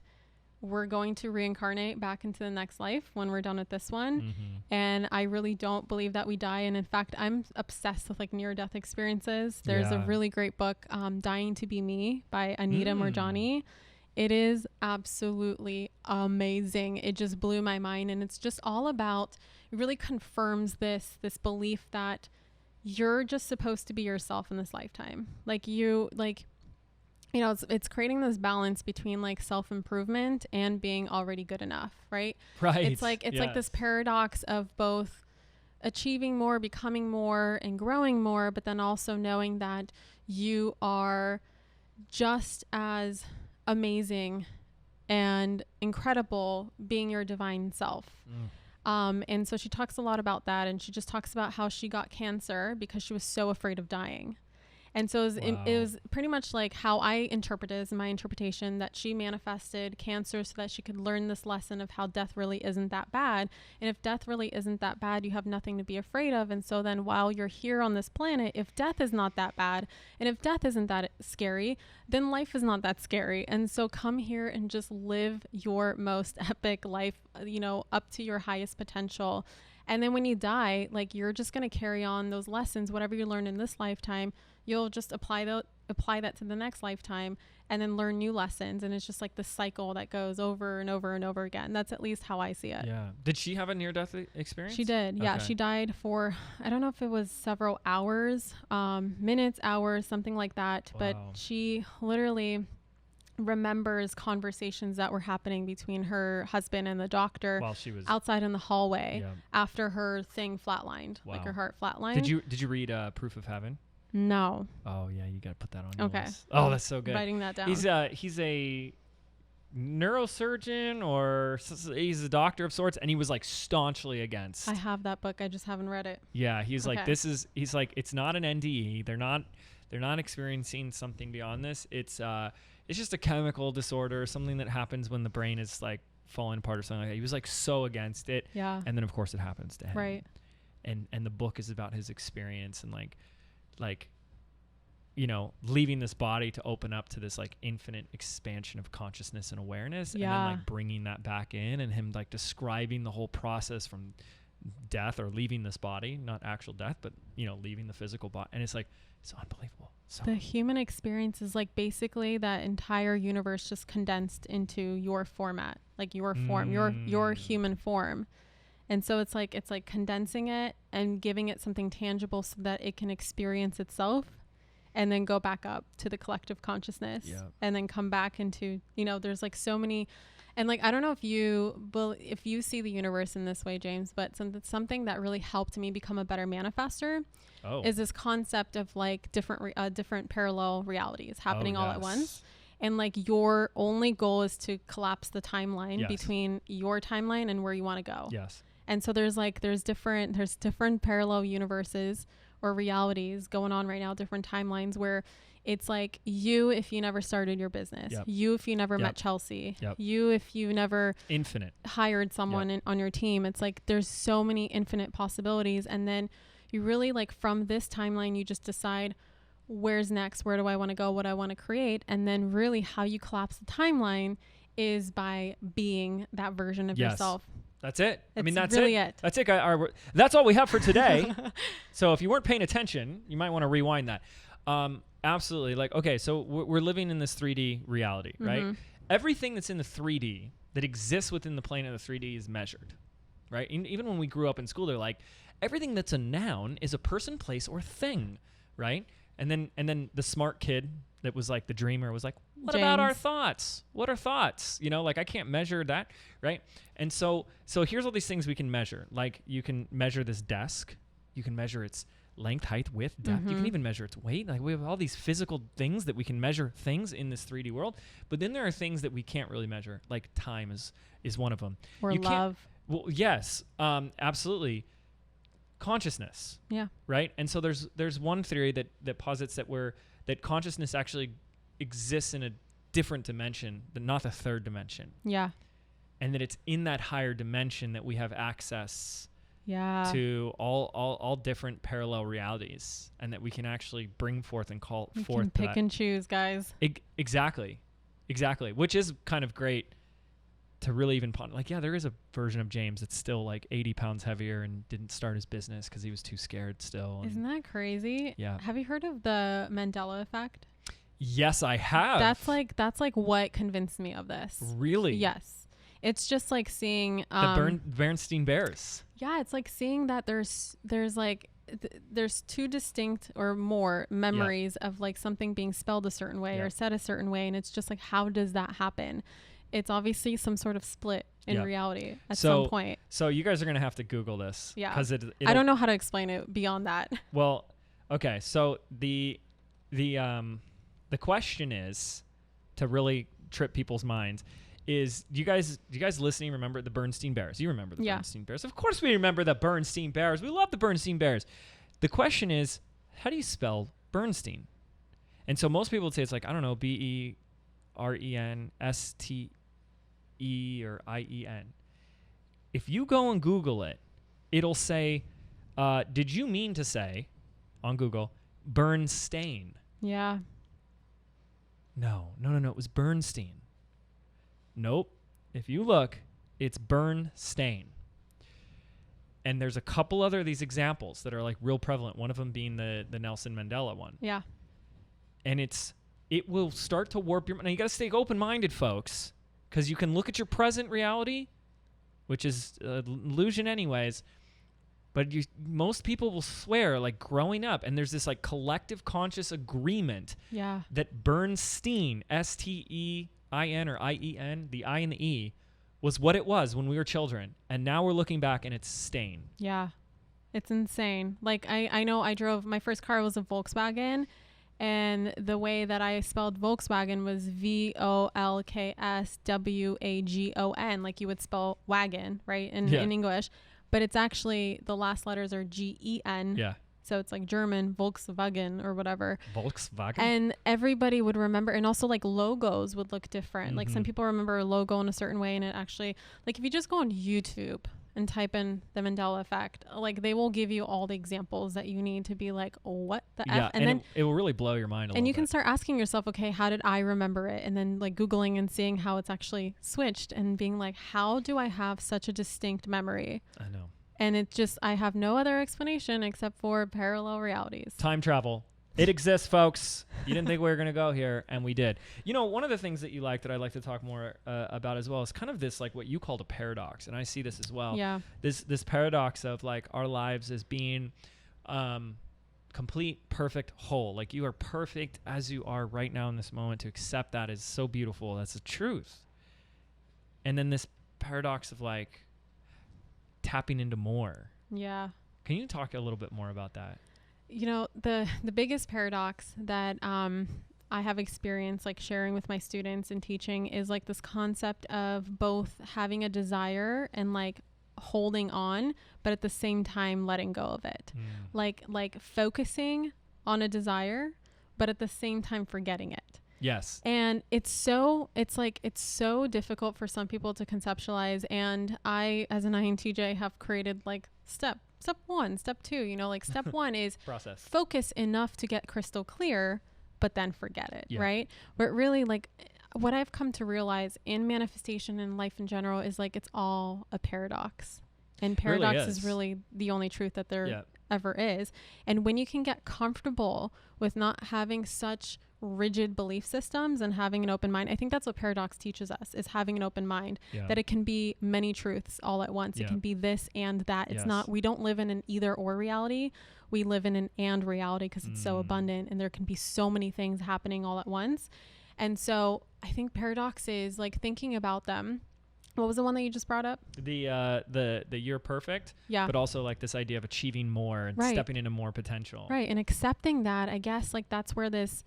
we're going to reincarnate back into the next life when we're done with this one. Mm-hmm. And I really don't believe that we die. And in fact, I'm obsessed with like near-death experiences. There's a really great book, Dying to Be Me by Anita Moorjani. It is absolutely amazing. It just blew my mind. And it's just all about, it really confirms this belief that you're just supposed to be yourself in this lifetime. You know, it's creating this balance between like self-improvement and being already good enough, right? Right. It's like this paradox of both achieving more, becoming more, and growing more, but then also knowing that you are just as amazing and incredible being your divine self. And so she talks a lot about that, and she just talks about how she got cancer because she was so afraid of dying. And so it was pretty much like how I interpret it as my interpretation, that she manifested cancer so that she could learn this lesson of how death really isn't that bad. And if death really isn't that bad, you have nothing to be afraid of. And so then while you're here on this planet, if death is not that bad, and if death isn't that scary, then life is not that scary. And so come here and just live your most epic life, you know, up to your highest potential. And then when you die, like you're just going to carry on those lessons, whatever you learned in this lifetime, you'll just apply that to the next lifetime and then learn new lessons. And it's just like the cycle that goes over and over and over again. That's at least how I see it. Yeah. Did she have a near-death experience? She did. Yeah. She died for, I don't know if it was several hours, minutes, hours, something like that. Wow. But she literally remembers conversations that were happening between her husband and the doctor while she was outside in the hallway after her thing flatlined, like her heart flatlined. Did you read Proof of Heaven? No. Oh yeah, you got to put that on your Okay. list. Oh, that's so good. Writing that down. He's a neurosurgeon, or he's a doctor of sorts, and he was like staunchly against. I have that book. I just haven't read it. Yeah, he's like, he's like, it's not an NDE. They're not experiencing something beyond this. It's just a chemical disorder, something that happens when the brain is like falling apart or something like that. He was like so against it. Yeah. And then of course it happens to him. Right. And the book is about his experience and like, you know, leaving this body to open up to this like infinite expansion of consciousness and awareness. Yeah. And then like bringing that back in, and him like describing the whole process from death or leaving this body, not actual death, but, you know, leaving the physical body. And it's like, it's unbelievable. So the human experience is like basically that entire universe just condensed into your format, like your form, your human form. And so it's like condensing it and giving it something tangible so that it can experience itself and then go back up to the collective consciousness. Yeah. And then come back into, you know, there's like so many, and like, I don't know if you see the universe in this way, James, but something that really helped me become a better manifester is this concept of like different parallel realities happening all at once. And like your only goal is to collapse the timeline between your timeline and where you want to go. Yes. And so there's different parallel universes or realities going on right now, different timelines where it's like you, if you never started your business, you, if you never met Chelsea, you, if you never hired someone on your team, it's like, there's so many infinite possibilities. And then you really like from this timeline, you just decide where's next, where do I want to go, what I want to create. And then really how you collapse the timeline is by being that version of yourself. That's it. It's I mean, that's really it. That's it. That's all we have for today. So if you weren't paying attention, you might want to rewind that. Absolutely. Like, okay, so we're living in this 3D reality, right? Everything that's in the 3D that exists within the plane of the 3D is measured, right? Even when we grew up in school, they're like, everything that's a noun is a person, place, or thing, right? And then the smart kid that was like the dreamer was like, what about our thoughts? What are thoughts? You know, like I can't measure that, right? And so here's all these things we can measure. Like you can measure this desk. You can measure its length, height, width, depth. You can even measure its weight. Like we have all these physical things that we can measure things in this 3D world. But then there are things that we can't really measure. Like time is one of them. Or love. Well, yes, absolutely. Consciousness. Yeah. Right. And so there's one theory that posits that consciousness actually exists in a different dimension, but not the third dimension. Yeah. And that it's in that higher dimension that we have access to all different parallel realities, and that we can actually bring forth and call we forth. Can pick and choose, guys. Exactly. Which is kind of great to really even ponder. Like, yeah, there is a version of James that's still like 80 pounds heavier and didn't start his business because he was too scared still. Isn't that crazy? Yeah. Have you heard of the Mandela effect? Yes, I have. That's like what convinced me of this. Really? Yes. It's just like seeing the Bernstein Bears. Yeah, it's like seeing that there's two distinct or more memories of like something being spelled a certain way or said a certain way, and it's just like, how does that happen? It's obviously some sort of split in reality at some point. So you guys are gonna have to Google this. Yeah. Because I don't know how to explain it beyond that. Well, okay. So the question is, to really trip people's minds, is do you guys listening remember the Bernstein Bears? You remember the Bernstein Bears? Of course we remember the Bernstein Bears. We love the Bernstein Bears. The question is, how do you spell Bernstein? And so most people would say it's like, I don't know, BERENSTE or IEN. If you go and Google it, it'll say, did you mean to say on Google Bernstein? Yeah. No, it was Bernstein. Nope. If you look, it's Bernstein. And there's a couple other of these examples that are like real prevalent. One of them being the Nelson Mandela one. Yeah. And it will start to warp your mind. Now you got to stay open-minded, folks, because you can look at your present reality, which is an illusion anyways. But most people will swear, like growing up, and there's this like collective conscious agreement that Bernstein, STEIN or IEN, the I and the E, was what it was when we were children. And now we're looking back and it's Stain. Yeah. It's insane. Like I know I drove, my first car was a Volkswagen, and the way that I spelled Volkswagen was VOLKSWAGON, like you would spell wagon, right? In English. But it's actually, the last letters are GEN. Yeah. So it's like German, Volkswagen or whatever. Volkswagen. And everybody would remember. And also like logos would look different. Like some people remember a logo in a certain way. And it actually, like if you just go on YouTube and type in the Mandela effect, like they will give you all the examples that you need to be like, what the F? And then it will really blow your mind a little bit. And you can start asking yourself, okay, how did I remember it? And then like Googling and seeing how it's actually switched and being like, how do I have such a distinct memory? I know. And it's just, I have no other explanation except for parallel realities. Time travel. It exists, folks. You didn't think we were going to go here, and we did. You know, one of the things that you like that I'd like to talk more about as well is kind of this, like what you called a paradox, and I see this as well. Yeah. This paradox of like our lives as being complete, perfect, whole. Like you are perfect as you are right now in this moment. To accept that is so beautiful. That's the truth. And then this paradox of like tapping into more. Yeah. Can you talk a little bit more about that? You know, the biggest paradox that I have experienced like sharing with my students and teaching is like this concept of both having a desire and like holding on, but at the same time letting go of it. Like focusing on a desire, but at the same time forgetting it. Yes. And it's so difficult for some people to conceptualize. And I, as an INTJ, have created like step 1, step 2, you know, like step 1 is process. Focus enough to get crystal clear, but then forget it. Right. But really like what I've come to realize in manifestation and life in general is like, it's all a paradox, and paradox really is really the only truth that there ever is. And when you can get comfortable with not having such rigid belief systems and having an open mind, I think that's what paradox teaches us, is having an open mind, that it can be many truths all at once. It can be this and that. It's not, we don't live in an either or reality. We live in an and reality because it's so abundant, and there can be so many things happening all at once. And so I think paradox is like thinking about them. What was the one that you just brought up? The you're perfect. Yeah. But also like this idea of achieving more and stepping into more potential. Right. And accepting that, I guess, like that's where this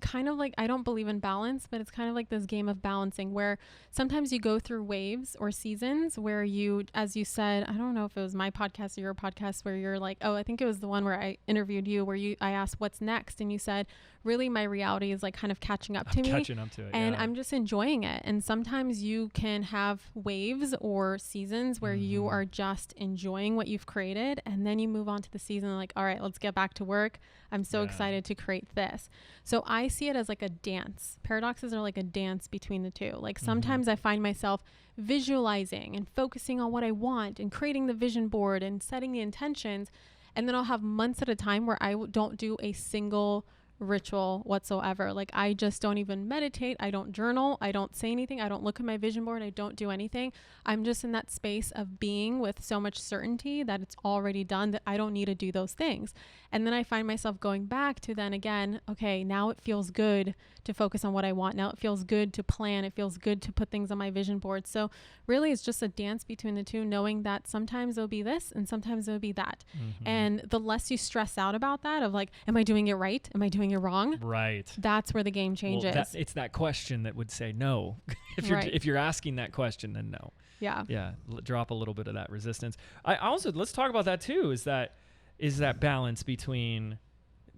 kind of like, I don't believe in balance, but it's kind of like this game of balancing where sometimes you go through waves or seasons where you, as you said, I don't know if it was my podcast or your podcast, where you're like, oh, I think it was the one where I interviewed you, where I asked what's next, and you said, really my reality is like kind of catching up to me. Catching up to it. And I'm just enjoying it. And sometimes you can have waves or seasons where you are just enjoying what you've created, and then you move on to the season like, all right, let's get back to work. I'm so excited to create this. So I see it as like a dance. Paradoxes are like a dance between the two. Like sometimes I find myself visualizing and focusing on what I want and creating the vision board and setting the intentions. And then I'll have months at a time where I don't do a single ritual whatsoever. Like I just don't even meditate. I don't journal. I don't say anything. I don't look at my vision board. I don't do anything. I'm just in that space of being with so much certainty that it's already done, that I don't need to do those things. And then I find myself going back to then again, okay, now it feels good to focus on what I want. Now it feels good to plan. It feels good to put things on my vision board. So really it's just a dance between the two, knowing that sometimes it'll be this and sometimes it'll be that. And the less you stress out about that of like, am I doing it right? Am I doing it wrong? Right. That's where the game changes. Well, it's that question that would say no. If you're asking that question, then no. Yeah. Yeah. Drop a little bit of that resistance. I also, let's talk about that too, is that balance between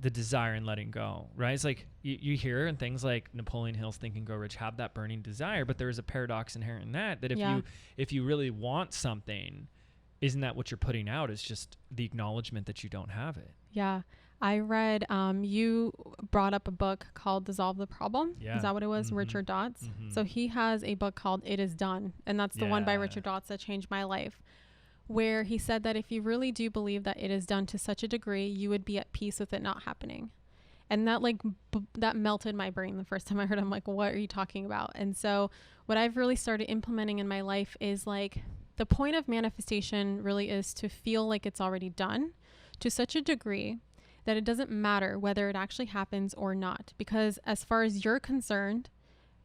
the desire and letting go, right? It's like you hear and things like Napoleon Hill's Think and Grow Rich have that burning desire, but there is a paradox inherent in that if you really want something, isn't that what you're putting out? Is just the acknowledgement that you don't have it. Yeah. I read, you brought up a book called Dissolve the Problem. Yeah. Is that what it was? Richard Dotz. So he has a book called It Is Done. And that's the one by Richard Dotz that changed my life, where he said that if you really do believe that it is done to such a degree, you would be at peace with it not happening. And that like, that melted my brain the first time I heard it. I'm like, what are you talking about? And so what I've really started implementing in my life is like, the point of manifestation really is to feel like it's already done to such a degree that it doesn't matter whether it actually happens or not. Because as far as you're concerned,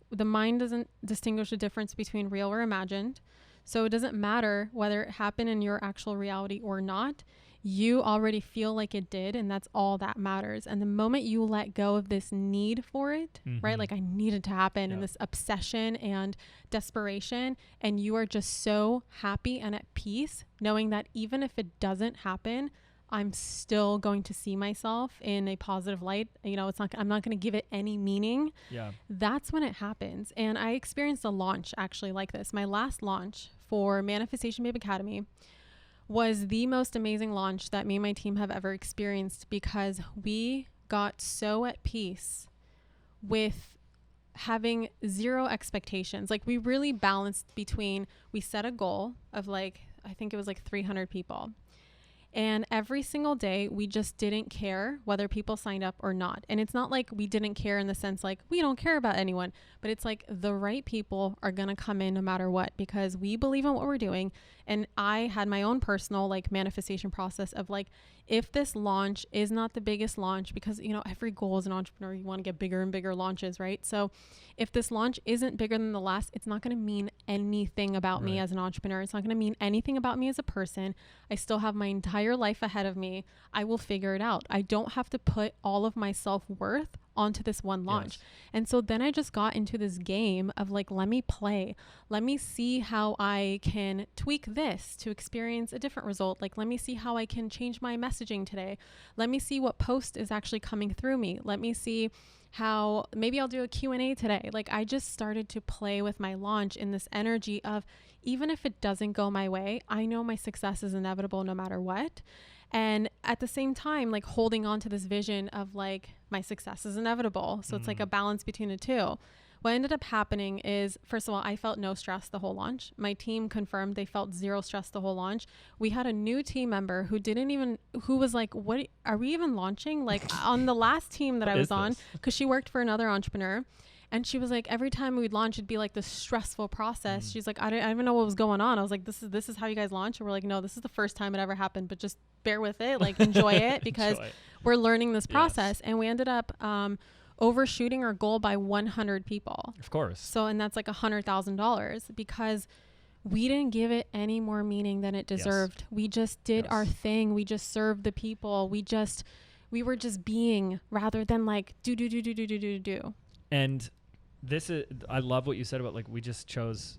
the mind doesn't distinguish the difference between real or imagined. So it doesn't matter whether it happened in your actual reality or not. You already feel like it did, and that's all that matters. And the moment you let go of this need for it, right? Like I need it to happen, and this obsession and desperation, and you are just so happy and at peace knowing that even if it doesn't happen, I'm still going to see myself in a positive light. You know, I'm not going to give it any meaning. Yeah. That's when it happens. And I experienced a launch actually like this. My last launch for Manifestation Babe Academy was the most amazing launch that me and my team have ever experienced, because we got so at peace with having zero expectations. Like, we really balanced between, we set a goal of like, I think it was like 300 people. And every single day, we just didn't care whether people signed up or not. And it's not like we didn't care in the sense like we don't care about anyone, but it's like the right people are going to come in no matter what, because we believe in what we're doing. And I had my own personal like manifestation process of like, if this launch is not the biggest launch, because, you know, every goal as an entrepreneur, you want to get bigger and bigger launches, right? So if this launch isn't bigger than the last, it's not going to mean anything about me as an entrepreneur. It's not going to mean anything about me as a person. I still have my entire life ahead of me. I will figure it out. I don't have to put all of my self-worth onto this one launch. Yes. And so then I just got into this game of like, let me play. Let me see how I can tweak this to experience a different result. Like, let me see how I can change my messaging today. Let me see what post is actually coming through me. Let me see how maybe I'll do a Q&A today. Like, I just started to play with my launch in this energy of, even if it doesn't go my way, I know my success is inevitable no matter what. And at the same time, like, holding on to this vision of like, my success is inevitable. So it's like a balance between the two. What ended up happening is, first of all, I felt no stress the whole launch. My team confirmed they felt zero stress the whole launch. We had a new team member who was like, what, are we even launching? Like, on the last team that I was on, because she worked for another entrepreneur. And she was like, every time we'd launch, it'd be like this stressful process. She's like, I didn't even know what was going on. I was like, this is how you guys launch? And we're like, no, this is the first time it ever happened, but just bear with it. Like, enjoy it, because we're learning this process. Yes. And we ended up overshooting our goal by 100 people. Of course. So, and that's like $100,000, because we didn't give it any more meaning than it deserved. Yes. We just did our thing. We just served the people. We were just being, rather than like do. And this is, I love what you said about like, we just chose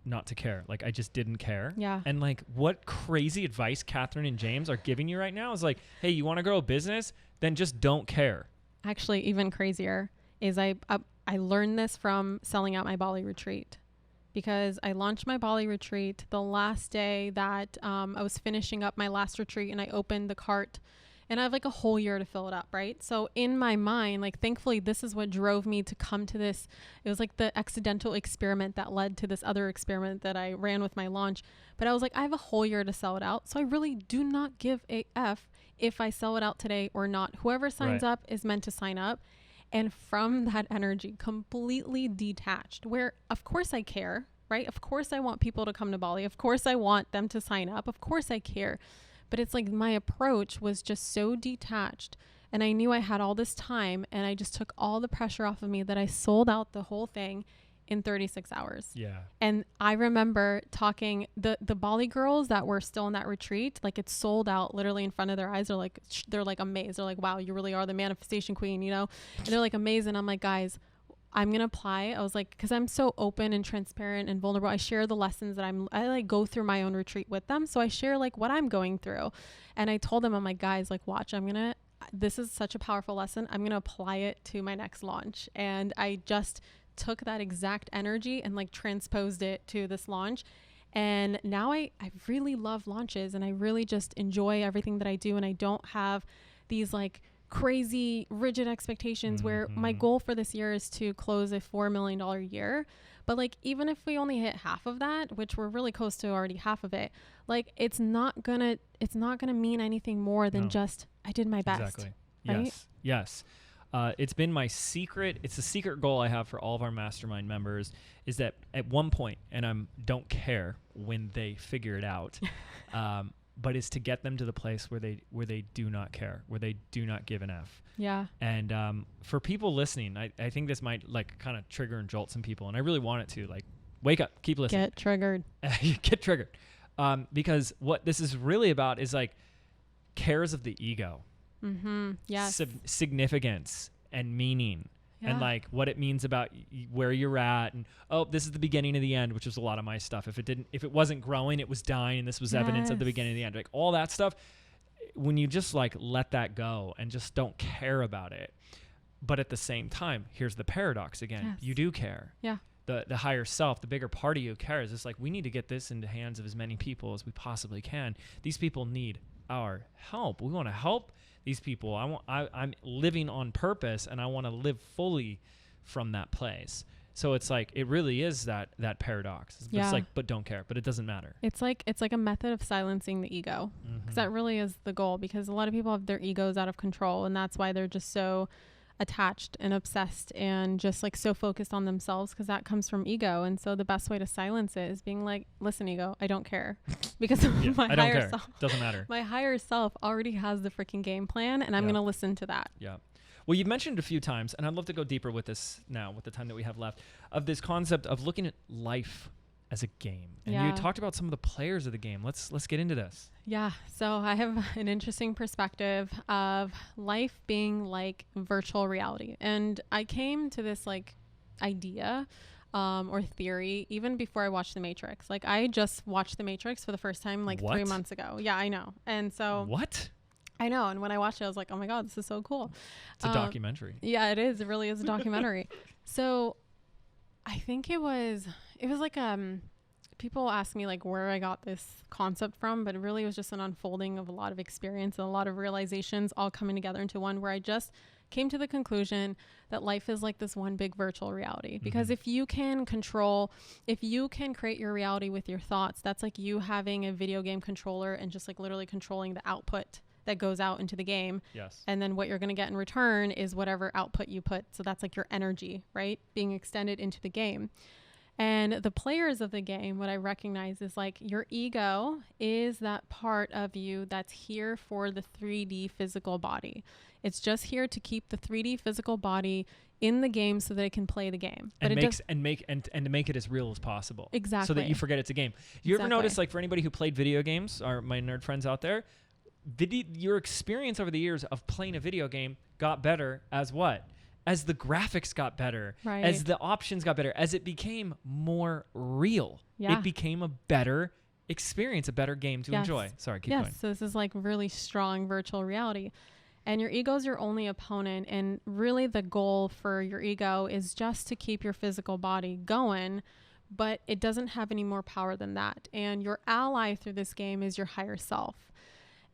not to care. Like, I just didn't care. Yeah. And like, what crazy advice Kathrin and James are giving you right now is like, hey, you want to grow a business? Then just don't care. Actually, even crazier is I learned this from selling out my Bali retreat, because I launched my Bali retreat the last day that I was finishing up my last retreat, and I opened the cart. And I have like a whole year to fill it up, right? So in my mind, like, thankfully, this is what drove me to come to this. It was like the accidental experiment that led to this other experiment that I ran with my launch. But I was like, I have a whole year to sell it out. So I really do not give a F if I sell it out today or not. Whoever signs up is meant to sign up. And from that energy, completely detached, where of course I care, right? Of course I want people to come to Bali. Of course I want them to sign up. Of course I care. But it's like, my approach was just so detached, and I knew I had all this time, and I just took all the pressure off of me that I sold out the whole thing in 36 hours. Yeah. And I remember talking, the Bali girls that were still in that retreat, like, it sold out literally in front of their eyes. They're like amazed. They're like, wow, you really are the manifestation queen, you know? And they're like amazed. And I'm like, guys, I'm going to apply. I was like, because I'm so open and transparent and vulnerable. I share the lessons that I like go through my own retreat with them. So I share like what I'm going through. And I told them, I'm like, guys, like, watch, this is such a powerful lesson. I'm going to apply it to my next launch. And I just took that exact energy and like transposed it to this launch. And now I really love launches, and I really just enjoy everything that I do. And I don't have these like crazy rigid expectations where my goal for this year is to close a $4 million year. But like, even if we only hit half of that, which we're really close to already half of it, like, it's not gonna mean anything more than just, I did my best. Exactly. Right? Yes. It's been my secret. It's a secret goal I have for all of our mastermind members, is that at one point, and don't care when they figure it out, but it's to get them to the place where they do not care, where they do not give an F. Yeah. And for people listening, I think this might like kind of trigger and jolt some people, and I really want it to, like, wake up, keep listening. Get triggered. Get triggered. Because what this is really about is like cares of the ego. Mm-hmm. Yes. Significance and meaning. Yeah. And like what it means about where you're at, and this is the beginning of the end, which is a lot of my stuff. If it wasn't growing, it was dying, and this was evidence of the beginning of the end. Like all that stuff, when you just like let that go and just don't care about it, but at the same time, here's the paradox again. Yes. You do care. Yeah. The higher self, the bigger part of you cares. It's like, we need to get this into the hands of as many people as we possibly can. These people need our help. We want to help these people. I'm living on purpose, and I want to live fully from that place. So it's like, it really is that paradox. It's like, but don't care, but it doesn't matter. It's like a method of silencing the ego, because that really is the goal, because a lot of people have their egos out of control, and that's why they're just so attached and obsessed and just like so focused on themselves, because that comes from ego. And so the best way to silence it is being like, listen, ego, I don't care, because my higher self doesn't matter. My higher self already has the freaking game plan, and I'm going to listen to that. Yeah. Well, you've mentioned a few times, and I'd love to go deeper with this now, with the time that we have left, of this concept of looking at life as a game. And you talked about some of the players of the game. Let's get into this. Yeah. So I have an interesting perspective of life being like virtual reality. And I came to this like idea or theory even before I watched The Matrix. Like, I just watched The Matrix for the first time like 3 months ago. Yeah, I know. And so what? I know. And when I watched it, I was like, oh my God, this is so cool. It's a documentary. Yeah, it is. It really is a documentary. So I think it was like, people ask me like where I got this concept from, but it really was just an unfolding of a lot of experience and a lot of realizations all coming together into one, where I just came to the conclusion that life is like this one big virtual reality. Because if you can create your reality with your thoughts, that's like you having a video game controller and just like literally controlling the output that goes out into the game. Yes. And then what you're going to get in return is whatever output you put. So that's like your energy, right? Being extended into the game. And the players of the game, what I recognize is like your ego is that part of you that's here for the 3D physical body. It's just here to keep the 3D physical body in the game so that it can play the game. But to make it as real as possible. Exactly. So that you forget it's a game. You ever notice, like, for anybody who played video games, or my nerd friends out there, your experience over the years of playing a video game got better as what? As the graphics got better, right, as the options got better, as it became more real. Yeah. It became a better experience, a better game to enjoy. Sorry, keep going. So this is like really strong virtual reality. And your ego is your only opponent. And really the goal for your ego is just to keep your physical body going, but it doesn't have any more power than that. And your ally through this game is your higher self.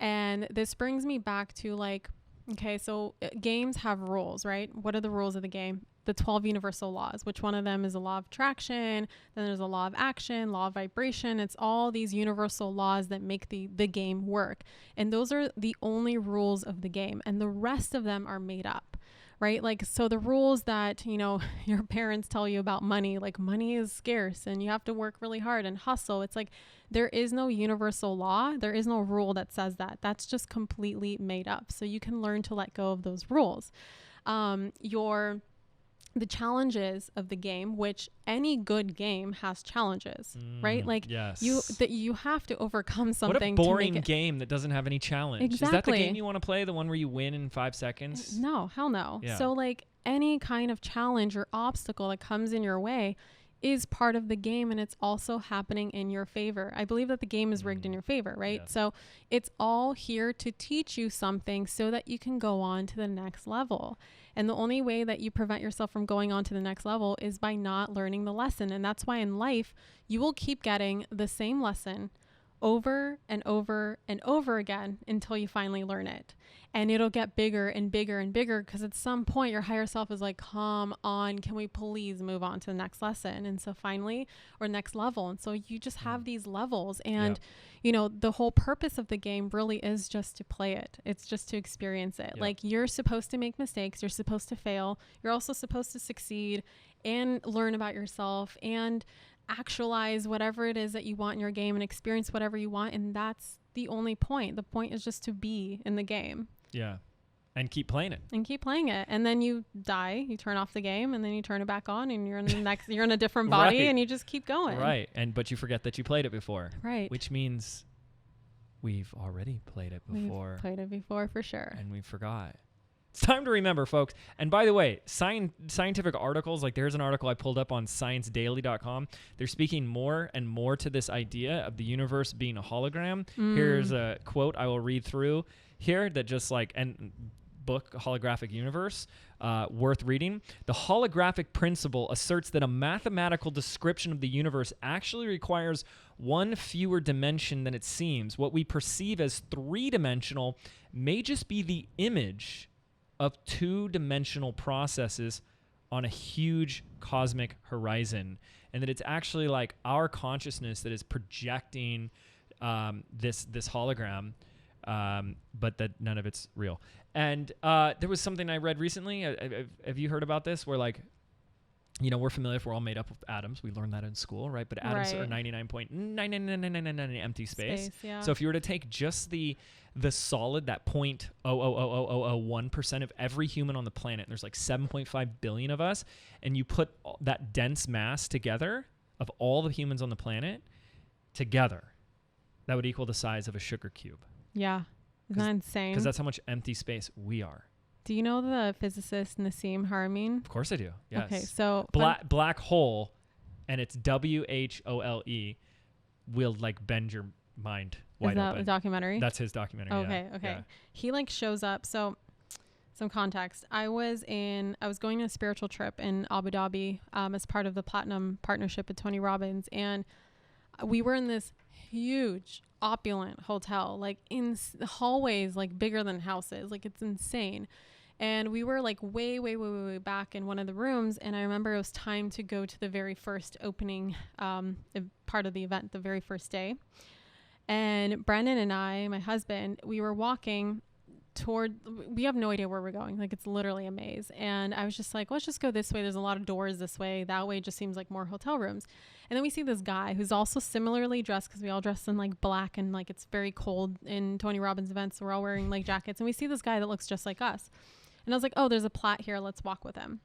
And this brings me back to like, okay, so games have rules, right? What are the rules of the game? The 12 universal laws, which one of them is a law of attraction. Then there's a law of action, law of vibration. It's all these universal laws that make the game work. And those are the only rules of the game. And the rest of them are made up, right? Like, so the rules that, you know, your parents tell you about money, like money is scarce and you have to work really hard and hustle. It's like, there is no universal law. There is no rule that says that. That's just completely made up. So you can learn to let go of those rules. The challenges of the game, which any good game has challenges, right? Like you have to overcome something. What a boring game that doesn't have any challenge. Exactly. Is that the game you want to play? The one where you win in 5 seconds? No, hell no. Yeah. So like any kind of challenge or obstacle that comes in your way is part of the game, and it's also happening in your favor. I believe that the game is rigged in your favor, right? Yes. So it's all here to teach you something so that you can go on to the next level. And the only way that you prevent yourself from going on to the next level is by not learning the lesson. And that's why in life, you will keep getting the same lesson over and over and over again until you finally learn it. And it'll get bigger and bigger and bigger, because at some point your higher self is like, come on, can we please move on to the next lesson? And so finally, or next level. And so you just have these levels, and you know, the whole purpose of the game really is just to play it. It's just to experience it. Like, you're supposed to make mistakes. You're supposed to fail. You're also supposed to succeed and learn about yourself and actualize whatever it is that you want in your game and experience whatever you want. And that's the only point. The point is just to be in the game. Yeah. And keep playing it. And then you die, you turn off the game, and then you turn it back on, and you're in the next, you're in a different body, right, and you just keep going. Right. But you forget that you played it before. Right. Which means we've already played it before. We've played it before for sure. And we forgot. It's time to remember, folks. And by the way, scientific articles, like there's an article I pulled up on ScienceDaily.com. They're speaking more and more to this idea of the universe being a hologram. Here's a quote I will read through here that just like, and book, Holographic Universe, worth reading. The holographic principle asserts that a mathematical description of the universe actually requires one fewer dimension than it seems. What we perceive as three-dimensional may just be the image of two-dimensional processes on a huge cosmic horizon, and that it's actually like our consciousness that is projecting this hologram, but that none of it's real. And there was something I read recently. Have you heard about this? Where like, you know, we're familiar if we're all made up of atoms. We learned that in school, right? But atoms are 99.99999 empty space. Yeah. So if you were to take just the solid, that 0.00001% of every human on the planet, and there's like 7.5 billion of us, and you put that dense mass together of all the humans on the planet together, that would equal the size of a sugar cube. Yeah. Isn't that insane? Because that's how much empty space we are. Do you know the physicist Nassim Haramein? Of course I do. Yes. Okay, so black hole, and it's WHOLE, will like bend your mind wide open. Is that a documentary? That's his documentary. Okay. Yeah. He like shows up. So some context. I was going on a spiritual trip in Abu Dhabi as part of the Platinum Partnership with Tony Robbins, and we were in this huge opulent hotel, like in hallways like bigger than houses, like it's insane. And we were like way back in one of the rooms, and I remember it was time to go to the very first opening part of the event, the very first day. And Brendan and I, my husband, we were walking we have no idea where we're going, like it's literally a maze. And I was just like, let's just go this way, there's a lot of doors this way, that way just seems like more hotel rooms. And then we see this guy who's also similarly dressed, because we all dress in like black, and like it's very cold in Tony Robbins events, so we're all wearing like jackets, and we see this guy that looks just like us. And I was like, oh, there's a Platt here, let's walk with him.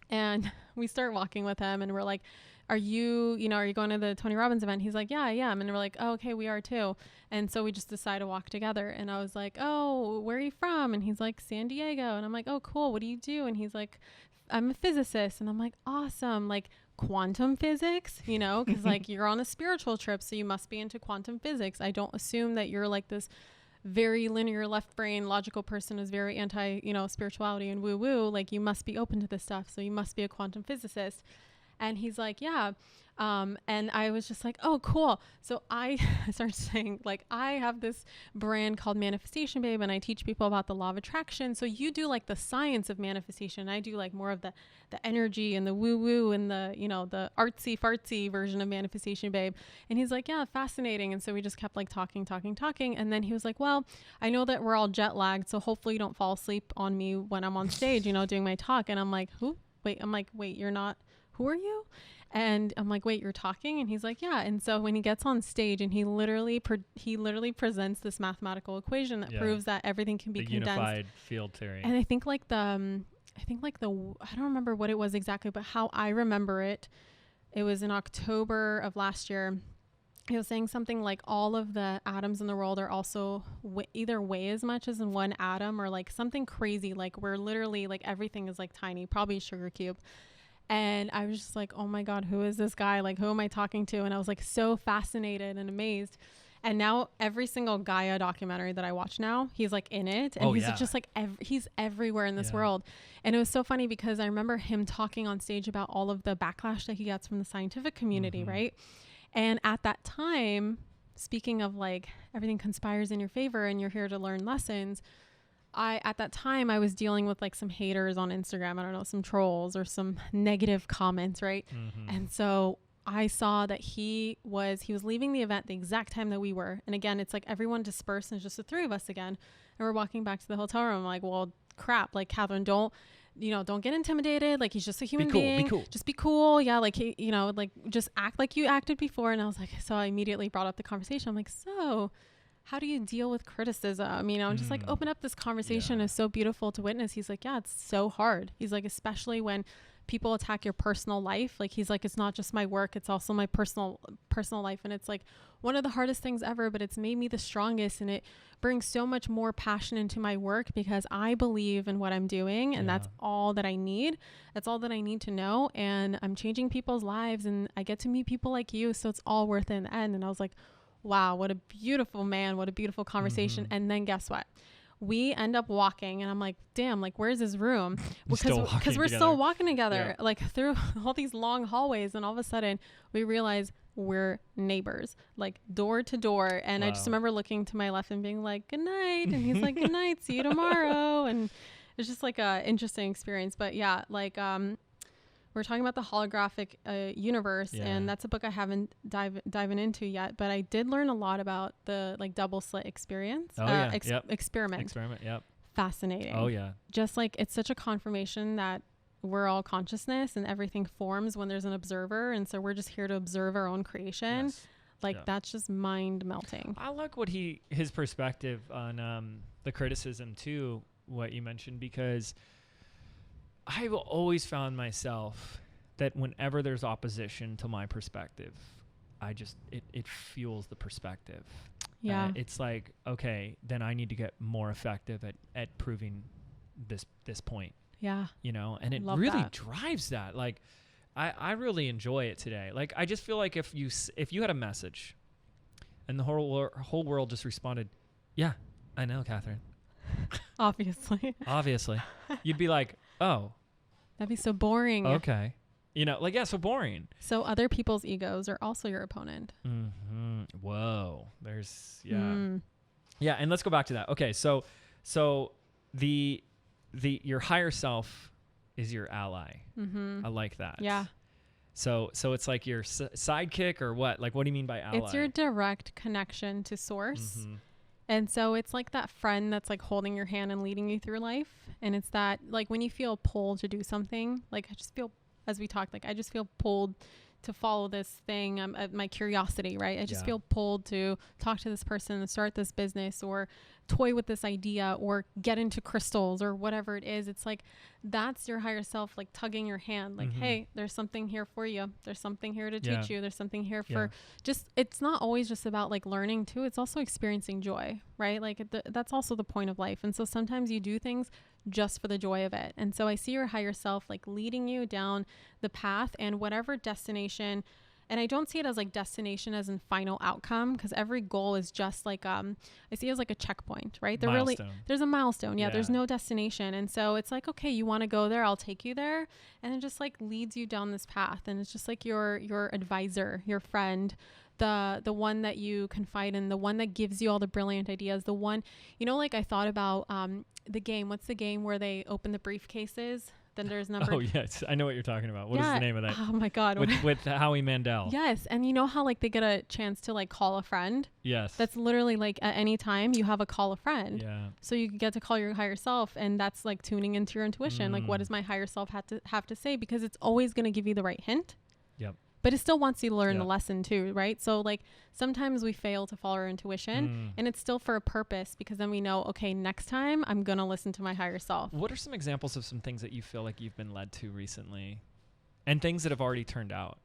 And we start walking with him, and we're like, are you going to the Tony Robbins event? He's like, yeah, I am. And we're like, oh, okay, we are too. And so we just decided to walk together. And I was like, oh, where are you from? And he's like, San Diego. And I'm like, oh, cool. What do you do? And he's like, I'm a physicist. And I'm like, awesome. Like quantum physics, you know, because like you're on a spiritual trip, so you must be into quantum physics. I don't assume that you're like this very linear left brain logical person who's very anti, spirituality and woo woo. Like you must be open to this stuff. So you must be a quantum physicist. And he's like, yeah. And I was just like, oh, cool. So I started saying, like, I have this brand called Manifestation Babe, and I teach people about the law of attraction. So you do like the science of manifestation. I do like more of the energy and the woo woo and the, the artsy fartsy version of Manifestation Babe. And he's like, yeah, fascinating. And so we just kept like talking. And then he was like, well, I know that we're all jet lagged, so hopefully you don't fall asleep on me when I'm on stage, doing my talk. And I'm like, who? Wait, you're not. Who are you? And I'm like, wait, you're talking? And he's like, yeah. And so when he gets on stage and he literally presents this mathematical equation that proves that everything can be condensed. Unified field theory. And I think I don't remember what it was exactly, but how I remember it was in October of last year. He was saying something like all of the atoms in the world are also either weigh as much as in one atom, or like something crazy. Like we're literally like everything is like tiny, probably a sugar cube. And I was just like, oh my God, who is this guy? Like, who am I talking to? And I was like so fascinated and amazed. And now every single Gaia documentary that I watch now, he's like in it. And he's just like, he's everywhere in this world. And it was so funny because I remember him talking on stage about all of the backlash that he gets from the scientific community, right? And at that time, speaking of like everything conspires in your favor and you're here to learn lessons, at that time I was dealing with like some haters on Instagram, I don't know, some trolls or some negative comments, right? And so I saw that he was leaving the event the exact time that we were. And again, it's like everyone dispersed and it's just the three of us again. And we're walking back to the hotel room. I'm like, well, crap, like Kathrin, don't get intimidated. Like he's just a human being. Be cool. Just be cool. Yeah. Like, like just act like you acted before. And I was like, so I immediately brought up the conversation. I'm like, so how do you deal with criticism? And just like open up this conversation is so beautiful to witness. He's like, yeah, it's so hard. He's like, especially when people attack your personal life. Like he's like, it's not just my work, it's also my personal life. And it's like one of the hardest things ever, but it's made me the strongest, and it brings so much more passion into my work because I believe in what I'm doing, and that's all that I need. That's all that I need to know. And I'm changing people's lives, and I get to meet people like you. So it's all worth it in the end. And I was like, wow, what a beautiful man, what a beautiful conversation. And then guess what? We end up walking, and I'm like, damn, like, where's his room? Because we're still walking together, like through all these long hallways. And all of a sudden we realize we're neighbors, like door to door. And I just remember looking to my left and being like, good night. And he's like, good night, see you tomorrow. And it's just like a interesting experience. But yeah, like, we're talking about the holographic universe, and that's a book I haven't diving into yet, but I did learn a lot about the like double slit experience. Experiment. Yep. Fascinating. Oh yeah. Just like it's such a confirmation that we're all consciousness and everything forms when there's an observer, and so we're just here to observe our own creation. Like that's just mind melting. I like what his perspective on the criticism too, what you mentioned, because I've always found myself that whenever there's opposition to my perspective, it fuels the perspective. Yeah. It's like, okay, then I need to get more effective at proving this point. Yeah. You know, and it really drives that. Like, I really enjoy it today. Like, I just feel like if you had a message and the whole world just responded, yeah, I know, Kathrin. Obviously. You'd be like, oh. That'd be so boring. Okay. You know, like, yeah, so boring. So other people's egos are also your opponent. Mm-hmm. Whoa. There's, Yeah, and let's go back to that. Okay, so your higher self is your ally. Mm-hmm. I like that. Yeah. So it's like your sidekick or what? Like, what do you mean by ally? It's your direct connection to source. Mm-hmm. And so it's like that friend that's like holding your hand and leading you through life. And it's that, like, when you feel pulled to do something, like I just feel, as we talked, like I just feel pulled to follow this thing, my curiosity, right? I just feel pulled to talk to this person and start this business or toy with this idea or get into crystals or whatever it is. It's like, that's your higher self, like tugging your hand, like, hey, there's something here for you. There's something here to teach you. There's something here for just, it's not always just about like learning too. It's also experiencing joy, right? Like that's also the point of life. And so sometimes you do things just for the joy of it. And so I see your higher self like leading you down the path and whatever destination. And I don't see it as like destination as in final outcome, because every goal is just like, I see it as like a checkpoint, right? There's a milestone. Yeah. There's no destination. And so it's like, okay, you want to go there, I'll take you there. And it just like leads you down this path. And it's just like your advisor, your friend, the one that you confide in, the one that gives you all the brilliant ideas, the one, you know, like I thought about, the game. What's the game where they open the briefcases? Then there's number. Oh yes, I know what you're talking about. What is the name of that? Oh my God. With Howie Mandel. Yes, and you know how like they get a chance to like call a friend. Yes. That's literally like at any time you have a call a friend. Yeah. So you get to call your higher self, and that's like tuning into your intuition. Like, what does my higher self have to say? Because it's always going to give you the right hint. Yep. But it still wants you to learn the lesson too, right? So like sometimes we fail to follow our intuition, and it's still for a purpose, because then we know, okay, next time I'm going to listen to my higher self. What are some examples of some things that you feel like you've been led to recently and things that have already turned out?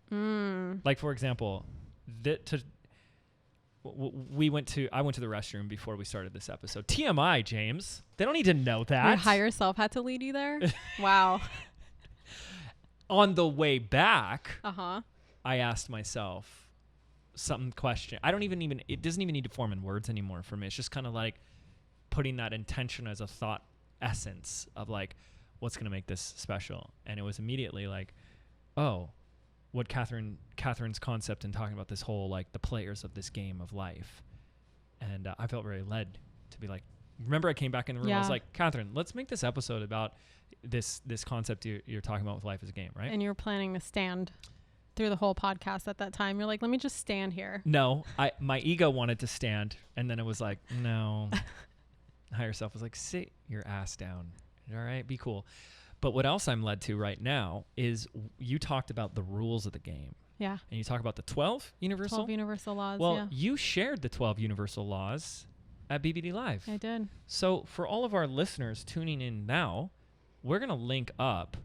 Like, for example, I went to the restroom before we started this episode. TMI, James. They don't need to know that. Your higher self had to lead you there? Wow. On the way back, I asked myself some question. It doesn't even need to form in words anymore for me. It's just kind of like putting that intention as a thought essence of like, what's going to make this special? And it was immediately like, oh, what Kathrin's concept in talking about this whole, like, the players of this game of life. And I felt very led to be like, remember I came back in the room, I was like, Kathrin, let's make this episode about this concept you're talking about with life as a game, right? And you were planning to stand through the whole podcast at that time. You're like, let me just stand here. No, my ego wanted to stand, and then it was like, no. Higher self was like, sit your ass down. All right, be cool. But what else I'm led to right now is you talked about the rules of the game. Yeah. And you talk about the 12 universal? 12 universal laws, Well, you shared the 12 universal laws at BBD Live. I did. So for all of our listeners tuning in now, we're going to link up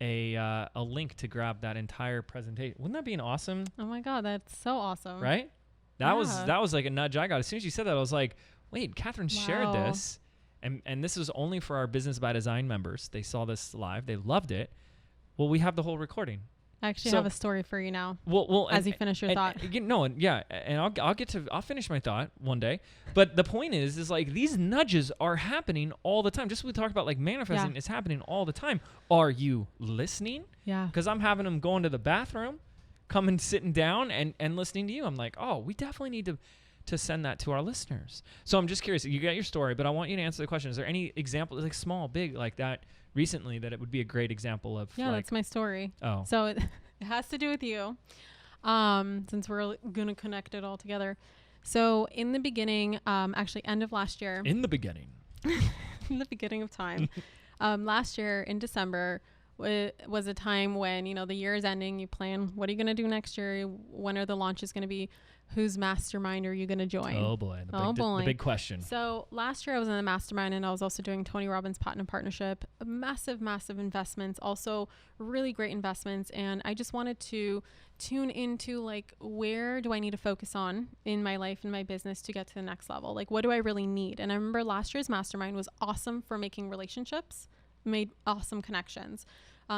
a link to grab that entire presentation. Wouldn't that be an awesome? Oh my God, that's so awesome. Right? That was like a nudge I got. As soon as you said that, I was like, wait, Kathrin shared this. And this was only for our Business by Design members. They saw this live. They loved it. Well, we have the whole recording. I actually have a story for you now. Well, as you finish your thought. I'll finish my thought one day. But the point is like these nudges are happening all the time. Just we talked about like manifesting is happening all the time. Are you listening? Yeah. Because I'm having them going to the bathroom, coming, sitting down, and listening to you. I'm like, oh, we definitely need to send that to our listeners. So I'm just curious. You got your story, but I want you to answer the question. Is there any example, like small, big, like that recently that it would be a great example of? Yeah, that's my story. Oh. So it has to do with you, since we're going to connect it all together. So in the beginning, actually end of last year. In the beginning. In the beginning of time. Last year in December was a time when, the year is ending. You plan, what are you going to do next year? When are the launches going to be? Whose mastermind are you going to join? Oh boy. The big question. So last year I was in the mastermind, and I was also doing Tony Robbins Platinum Partnership, massive investments, also really great investments. And I just wanted to tune into like, where do I need to focus on in my life and my business to get to the next level? Like, what do I really need? And I remember last year's mastermind was awesome for making relationships, made awesome connections.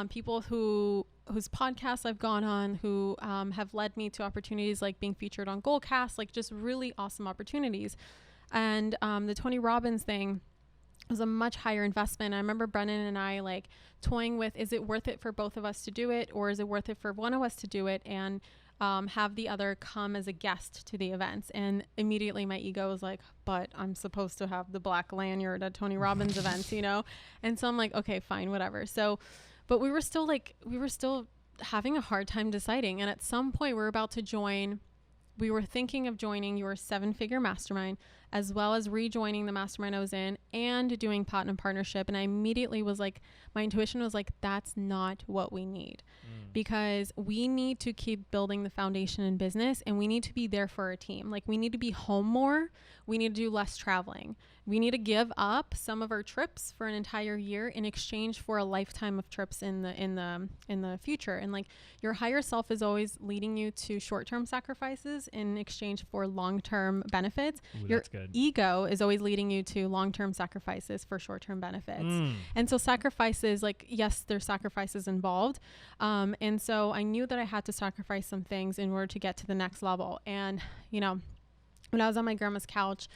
People whose podcasts I've gone on, who have led me to opportunities like being featured on Goalcast, like just really awesome opportunities. And the Tony Robbins thing was a much higher investment. I remember Brennan and I like toying with, is it worth it for both of us to do it, or is it worth it for one of us to do it and have the other come as a guest to the events? And immediately my ego was like, but I'm supposed to have the black lanyard at Tony Robbins events, And so I'm like, okay, fine, whatever. So, but we were still having a hard time deciding. And at some point we were thinking of joining your 7-figure mastermind, as well as rejoining the mastermind I was in and doing Platinum Partnership. And I immediately was like, my intuition was like, that's not what we need, because we need to keep building the foundation in business, and we need to be there for our team. Like, we need to be home more. We need to do less traveling. We need to give up some of our trips for an entire year in exchange for a lifetime of trips in the future. And like, your higher self is always leading you to short-term sacrifices in exchange for long-term benefits. Ooh, your that's good. Ego is always leading you to long-term sacrifices for short-term benefits. And so sacrifices, like, yes, there's sacrifices involved. And so I knew that I had to sacrifice some things in order to get to the next level. And, when I was on my grandma's couch,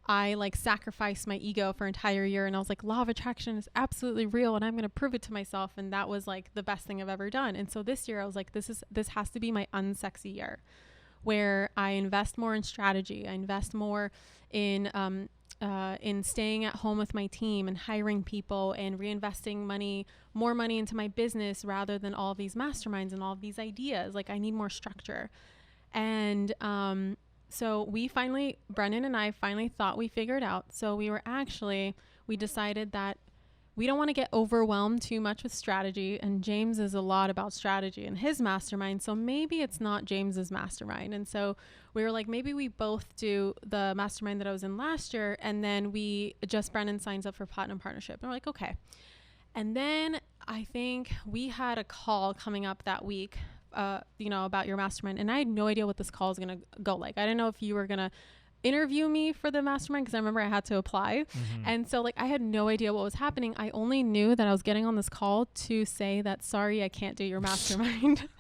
I like sacrificed my ego for an entire year, and I was like, law of attraction is absolutely real, and I'm going to prove it to myself. And that was like the best thing I've ever done. And so this year I was like, this has to be my unsexy year, where I invest more in strategy. I invest more in staying at home with my team and hiring people and reinvesting more money into my business, rather than all of these masterminds and all of these ideas. Like, I need more structure. And, so Brennan and I finally thought we figured out. So we decided that we don't want to get overwhelmed too much with strategy. And James is a lot about strategy in his mastermind. So maybe it's not James's mastermind. And so we were like, maybe we both do the mastermind that I was in last year. And then Brennan signs up for Platinum Partnership. And we're like, okay. And then I think we had a call coming up that week, about your mastermind. And I had no idea what this call is going to go like. I didn't know if you were going to interview me for the mastermind, because I remember I had to apply. And so like, I had no idea what was happening. I only knew that I was getting on this call to say that, sorry, I can't do your mastermind.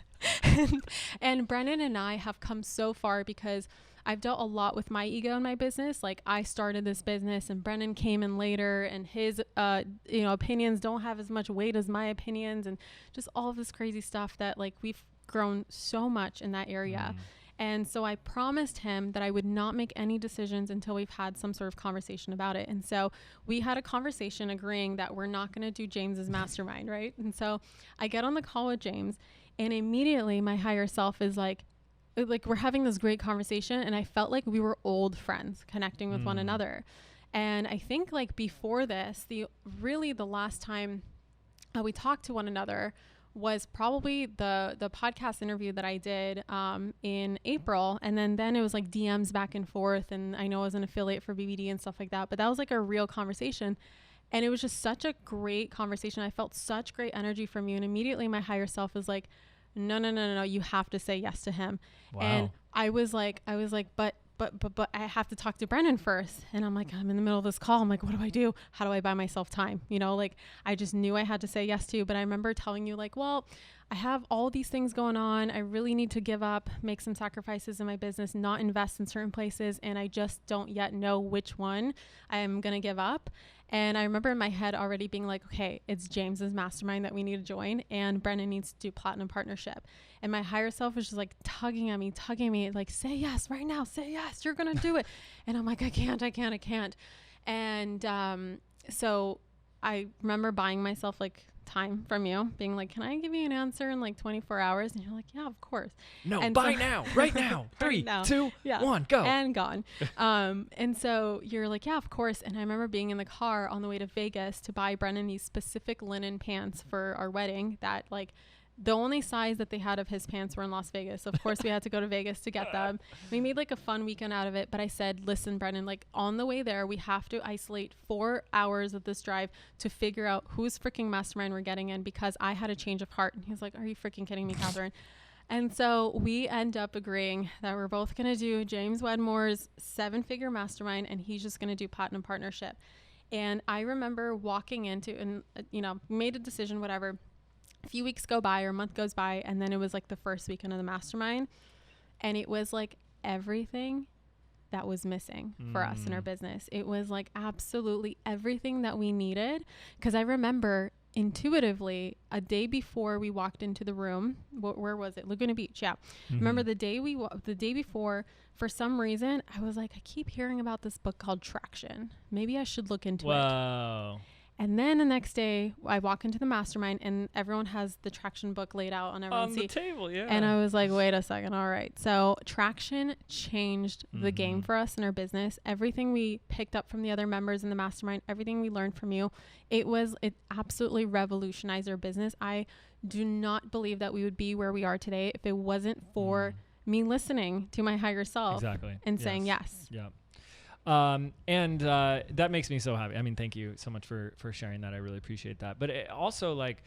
and Brennan and I have come so far, because I've dealt a lot with my ego in my business. Like, I started this business and Brennan came in later, and his, opinions don't have as much weight as my opinions, and just all of this crazy stuff that like, we've grown so much in that area. And so I promised him that I would not make any decisions until we've had some sort of conversation about it. And so we had a conversation agreeing that we're not going to do James's mastermind, right? And so I get on the call with James, and immediately my higher self is like we're having this great conversation, and I felt like we were old friends connecting with one another. And I think like before this, the last time we talked to one another was probably the podcast interview that I did in April. And then it was like DMs back and forth. And I know I was an affiliate for BBD and stuff like that, but that was like a real conversation. And it was just such a great conversation. I felt such great energy from you. And immediately my higher self was like, no, you have to say yes to him. Wow. And I was like, but I have to talk to Brennan first. And I'm like, I'm in the middle of this call. I'm like, what do I do? How do I buy myself time? You know, like I just knew I had to say yes to you. But I remember telling you like, well, I have all these things going on. I really need to give up, make some sacrifices in my business, not invest in certain places. And I just don't yet know which one I am going to give up. And I remember in my head already being like, okay, it's James's mastermind that we need to join, and Brennan needs to do platinum partnership. And my higher self was just like tugging at me, like, say yes right now, say yes, you're going to do it. And I'm like, I can't. And so I remember buying myself like time from you, being like, can I give you an answer in like 24 hours? And you're like, yeah, of course. No, and buy now, right now. 3, 2, 1, go. And gone. And so you're like, yeah, of course. And I remember being in the car on the way to Vegas to buy Brennan these specific linen pants for our wedding that like the only size that they had of his pants were in Las Vegas. Of course, we had to go to Vegas to get them. We made like a fun weekend out of it. But I said, listen, Brennan, like on the way there, we have to isolate 4 hours of this drive to figure out whose freaking mastermind we're getting in, because I had a change of heart. And he was like, are you freaking kidding me, Kathrin? And so we end up agreeing that we're both going to do James Wedmore's 7-figure mastermind, and he's just going to do platinum partnership. And I remember walking into and, made a decision, whatever. A few weeks go by or a month goes by, and then it was like the first weekend of the mastermind, and it was like everything that was missing for us in our business. It was like absolutely everything that we needed, because I remember intuitively a day before we walked into the room, where was it? Laguna Beach. Yeah. Remember the day before, for some reason I was like, I keep hearing about this book called Traction, maybe I should look into it. And then the next day I walk into the mastermind and everyone has the Traction book laid out on everyone's seat. On the table, yeah. And I was like, wait a second. All right. So Traction changed the game for us in our business. Everything we picked up from the other members in the mastermind, everything we learned from you, it absolutely revolutionized our business. I do not believe that we would be where we are today if it wasn't for me listening to my higher self and saying yes. Yeah. And that makes me so happy. I mean, thank you so much for sharing that. I really appreciate that. But it also, like,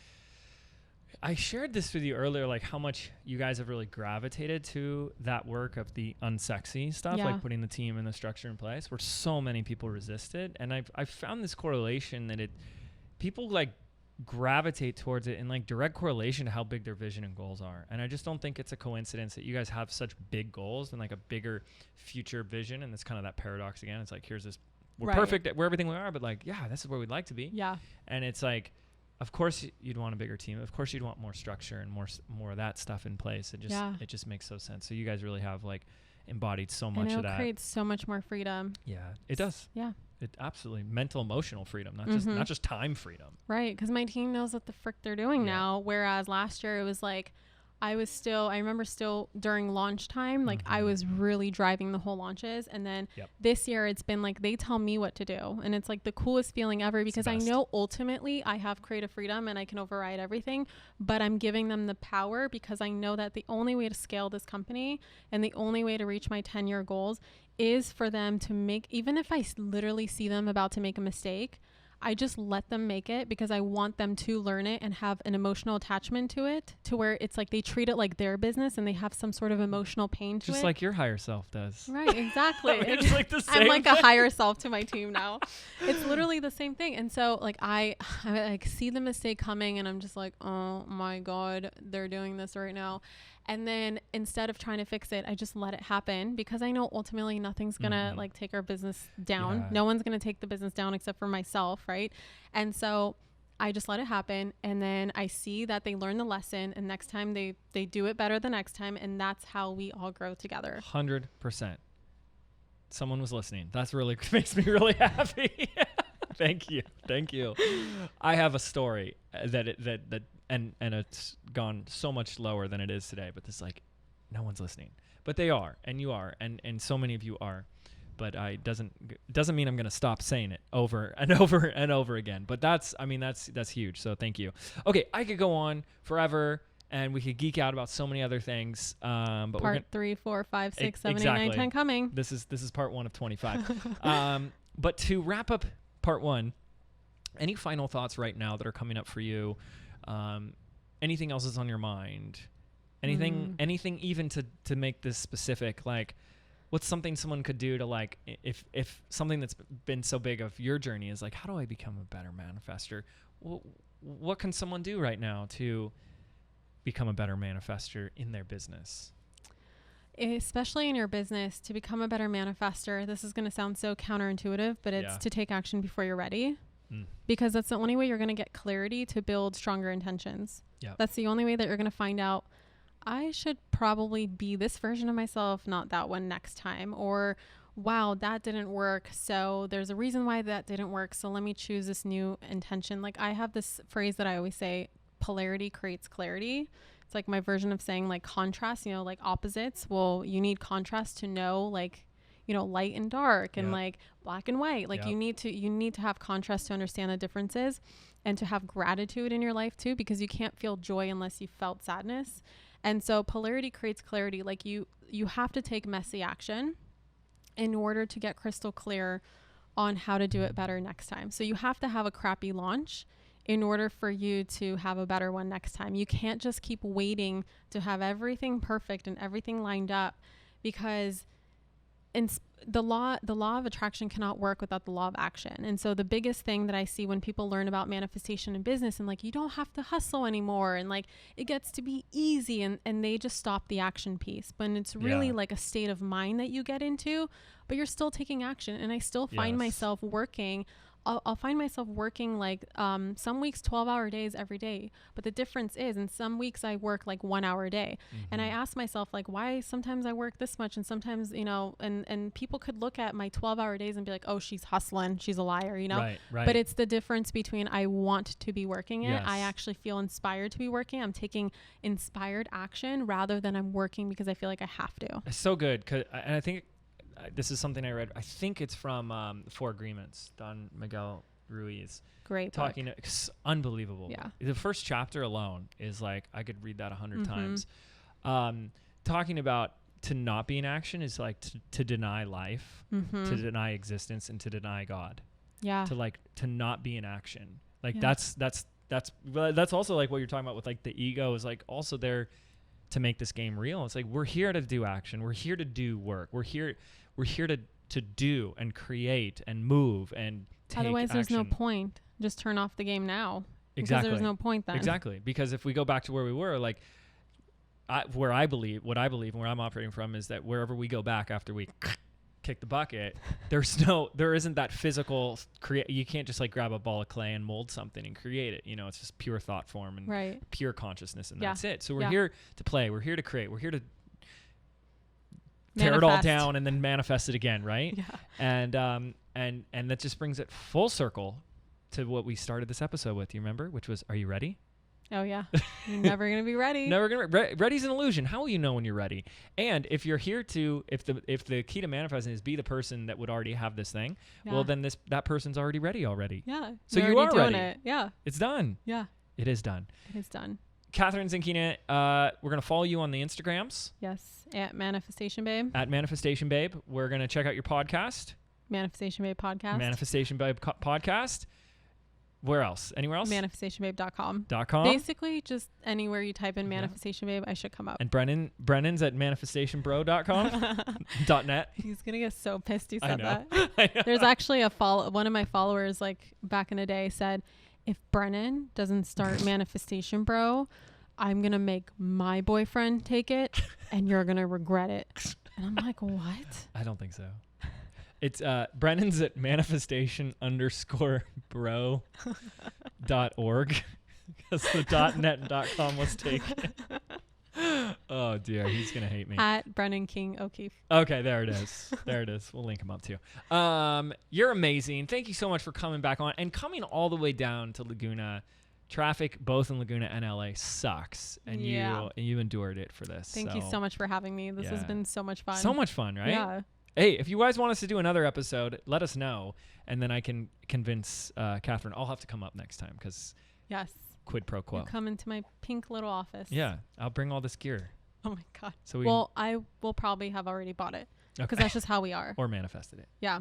I shared this with you earlier, like how much you guys have really gravitated to that work of the unsexy stuff, like putting the team and the structure in place, where so many people resisted. And I've found this correlation that people like gravitate towards it in like direct correlation to how big their vision and goals are. And I just don't think it's a coincidence that you guys have such big goals and like a bigger future vision. And it's kind of that paradox again. It's like, here's this, we're perfect at where everything we are, but like, yeah, this is where we'd like to be. Yeah. And it's like, of course you'd want a bigger team. Of course you'd want more structure and more of that stuff in place. It just makes so sense. So you guys really have like embodied so much of that. It creates so much more freedom. Yeah, it does. Yeah. It absolutely mental, emotional freedom, not just time freedom. Right. Because my team knows what the frick they're doing now. Whereas last year it was like, I remember still during launch time, like I was really driving the whole launches. And then this year it's been like, they tell me what to do. And it's like the coolest feeling ever, because I know ultimately I have creative freedom and I can override everything, but I'm giving them the power, because I know that the only way to scale this company and the only way to reach my 10-year goals is for them to make, even if I literally see them about to make a mistake, I just let them make it, because I want them to learn it and have an emotional attachment to it, to where it's like they treat it like their business and they have some sort of emotional pain to it. Just like your higher self does. Right, exactly. It's like the same I'm like thing. a higher self to my team now. It's literally the same thing. And so like I like see the mistake coming and I'm just like, oh my God, they're doing this right now. And then instead of trying to fix it, I just let it happen, because I know ultimately nothing's going to like take our business down. No one's going to take the business down except for myself. Right. And so I just let it happen. And then I see that they learn the lesson, and next time they do it better the next time. And that's how we all grow together. 100%. Someone was listening. That's really makes me really happy. Thank you. I have a story that and it's gone so much lower than it is today, but this, like, no one's listening, but they are, and you are, and so many of you are, but doesn't mean I'm going to stop saying it over and over and over again. But that's huge. So thank you. Okay. I could go on forever and we could geek out about so many other things. But part 3, 4, 5, 6, 7, 8, 9, 10 coming. This is part 1 of 25. But to wrap up part 1, Any final thoughts right now that are coming up for you? Anything else that's on your mind? Anything even to make this specific, like what's something someone could do to like, if something that's been so big of your journey is like, how do I become a better manifester? What can someone do right now to become a better manifester in their business? Especially in your business, to become a better manifester, this is going to sound so counterintuitive, but it's to take action before you're ready. Because that's the only way you're going to get clarity to build stronger intentions. Yeah. That's the only way that you're going to find out, I should probably be this version of myself, not that one next time. Or, wow, that didn't work. So there's a reason why that didn't work. So let me choose this new intention. Like I have this phrase that I always say, polarity creates clarity. It's like my version of saying like contrast, you know, like opposites. Well, you need contrast to know, like, you know, light and dark and like black and white. Like you need to have contrast to understand the differences and to have gratitude in your life too, because you can't feel joy unless you felt sadness. And so polarity creates clarity. Like you have to take messy action in order to get crystal clear on how to do it better next time. So you have to have a crappy launch in order for you to have a better one next time. You can't just keep waiting to have everything perfect and everything lined up, because the law of attraction cannot work without the law of action. And so the biggest thing that I see when people learn about manifestation in business and like, you don't have to hustle anymore, and like it gets to be easy, and they just stop the action piece. But it's really like a state of mind that you get into, but you're still taking action. And I still find myself working. I'll find myself working like some weeks 12-hour days every day. But the difference is, in some weeks I work like 1 hour a day. And I ask myself like, why sometimes I work this much and sometimes, you know, and people could look at my 12-hour days and be like, oh, she's hustling, she's a liar, you know. Right. But it's the difference between I want to be working it. I actually feel inspired to be working. I'm taking inspired action rather than I'm working because I feel like I have to. It's so good. And I think this is something I read. I think it's from Four Agreements, Don Miguel Ruiz. Great book. It's unbelievable. Yeah. The first chapter alone is like, I could read that 100 times. Talking about to not be in action is like to deny life, to deny existence, and to deny God. Yeah. To not be in action. Like that's also like what you're talking about with like the ego is like also there to make this game real. It's like, we're here to do action. We're here to do work. We're here to do and create and move and take Otherwise, action. There's no point. Just turn off the game now. Exactly. Because there's no point then. Exactly. Because if we go back to where we were, like, what I believe and where I'm operating from is that wherever we go back after we kick the bucket, there isn't that physical you can't just like grab a ball of clay and mold something and create it. You know, it's just pure thought form and pure consciousness, and that's it. So we're here to play. We're here to create. We're here to tear it all down and then manifest it again, right? Yeah. And that just brings it full circle to what we started this episode with. You remember, which was, are you ready? Oh yeah. You're never going to be ready. Ready's an illusion. How will you know when you're ready? And if you're here to, if the key to manifesting is be the person that would already have this thing, well then that person's already ready already. Yeah. So you are ready. It. Yeah. It's done. Yeah. It is done. It is done. Kathrin Zenkina, we're going to follow you on the Instagrams. Yes. At Manifestation Babe. At Manifestation Babe. We're going to check out your podcast. Manifestation Babe Podcast. Manifestation Babe Podcast. Where else? Anywhere else? ManifestationBabe.com. .com? Basically, just anywhere you type in Manifestation Babe, I should come up. And Brennan's at manifestationbro.com. .net. He's going to get so pissed he said that. There's actually one of my followers, like back in the day, said, if Brennan doesn't start Manifestation Bro, I'm going to make my boyfriend take it and you're going to regret it. And I'm like, what? I don't think so. It's Brennan's at manifestation_bro.org because the .net and .com was taken. Oh dear, he's gonna hate me. At Brennan King O'Keefe. Okay, there it is. We'll link him up too. You're amazing. Thank you so much for coming back on and coming all the way down to Laguna. Traffic both in Laguna and LA sucks, and you endured it for this. Thank you so much for having me. This has been so much fun. So much fun, right? Yeah. Hey, if you guys want us to do another episode, let us know, and then I can convince Kathrin. I'll have to come up next time because quid pro quo. You come into my pink little office. Yeah, I'll bring all this gear. Oh my god. I will probably have already bought it. because that's just how we are. Or manifested it. Yeah.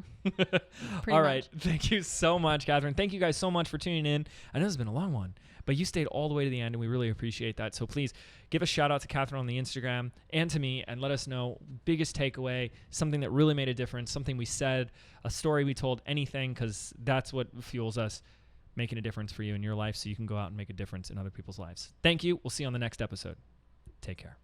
All right. Thank you so much, Kathrin. Thank you guys so much for tuning in. I know this has been a long one, but you stayed all the way to the end, and we really appreciate that. So please give a shout out to Kathrin on the Instagram and to me, and let us know biggest takeaway, something that really made a difference, something we said, a story we told, anything, because that's what fuels us making a difference for you in your life so you can go out and make a difference in other people's lives. Thank you. We'll see you on the next episode. Take care.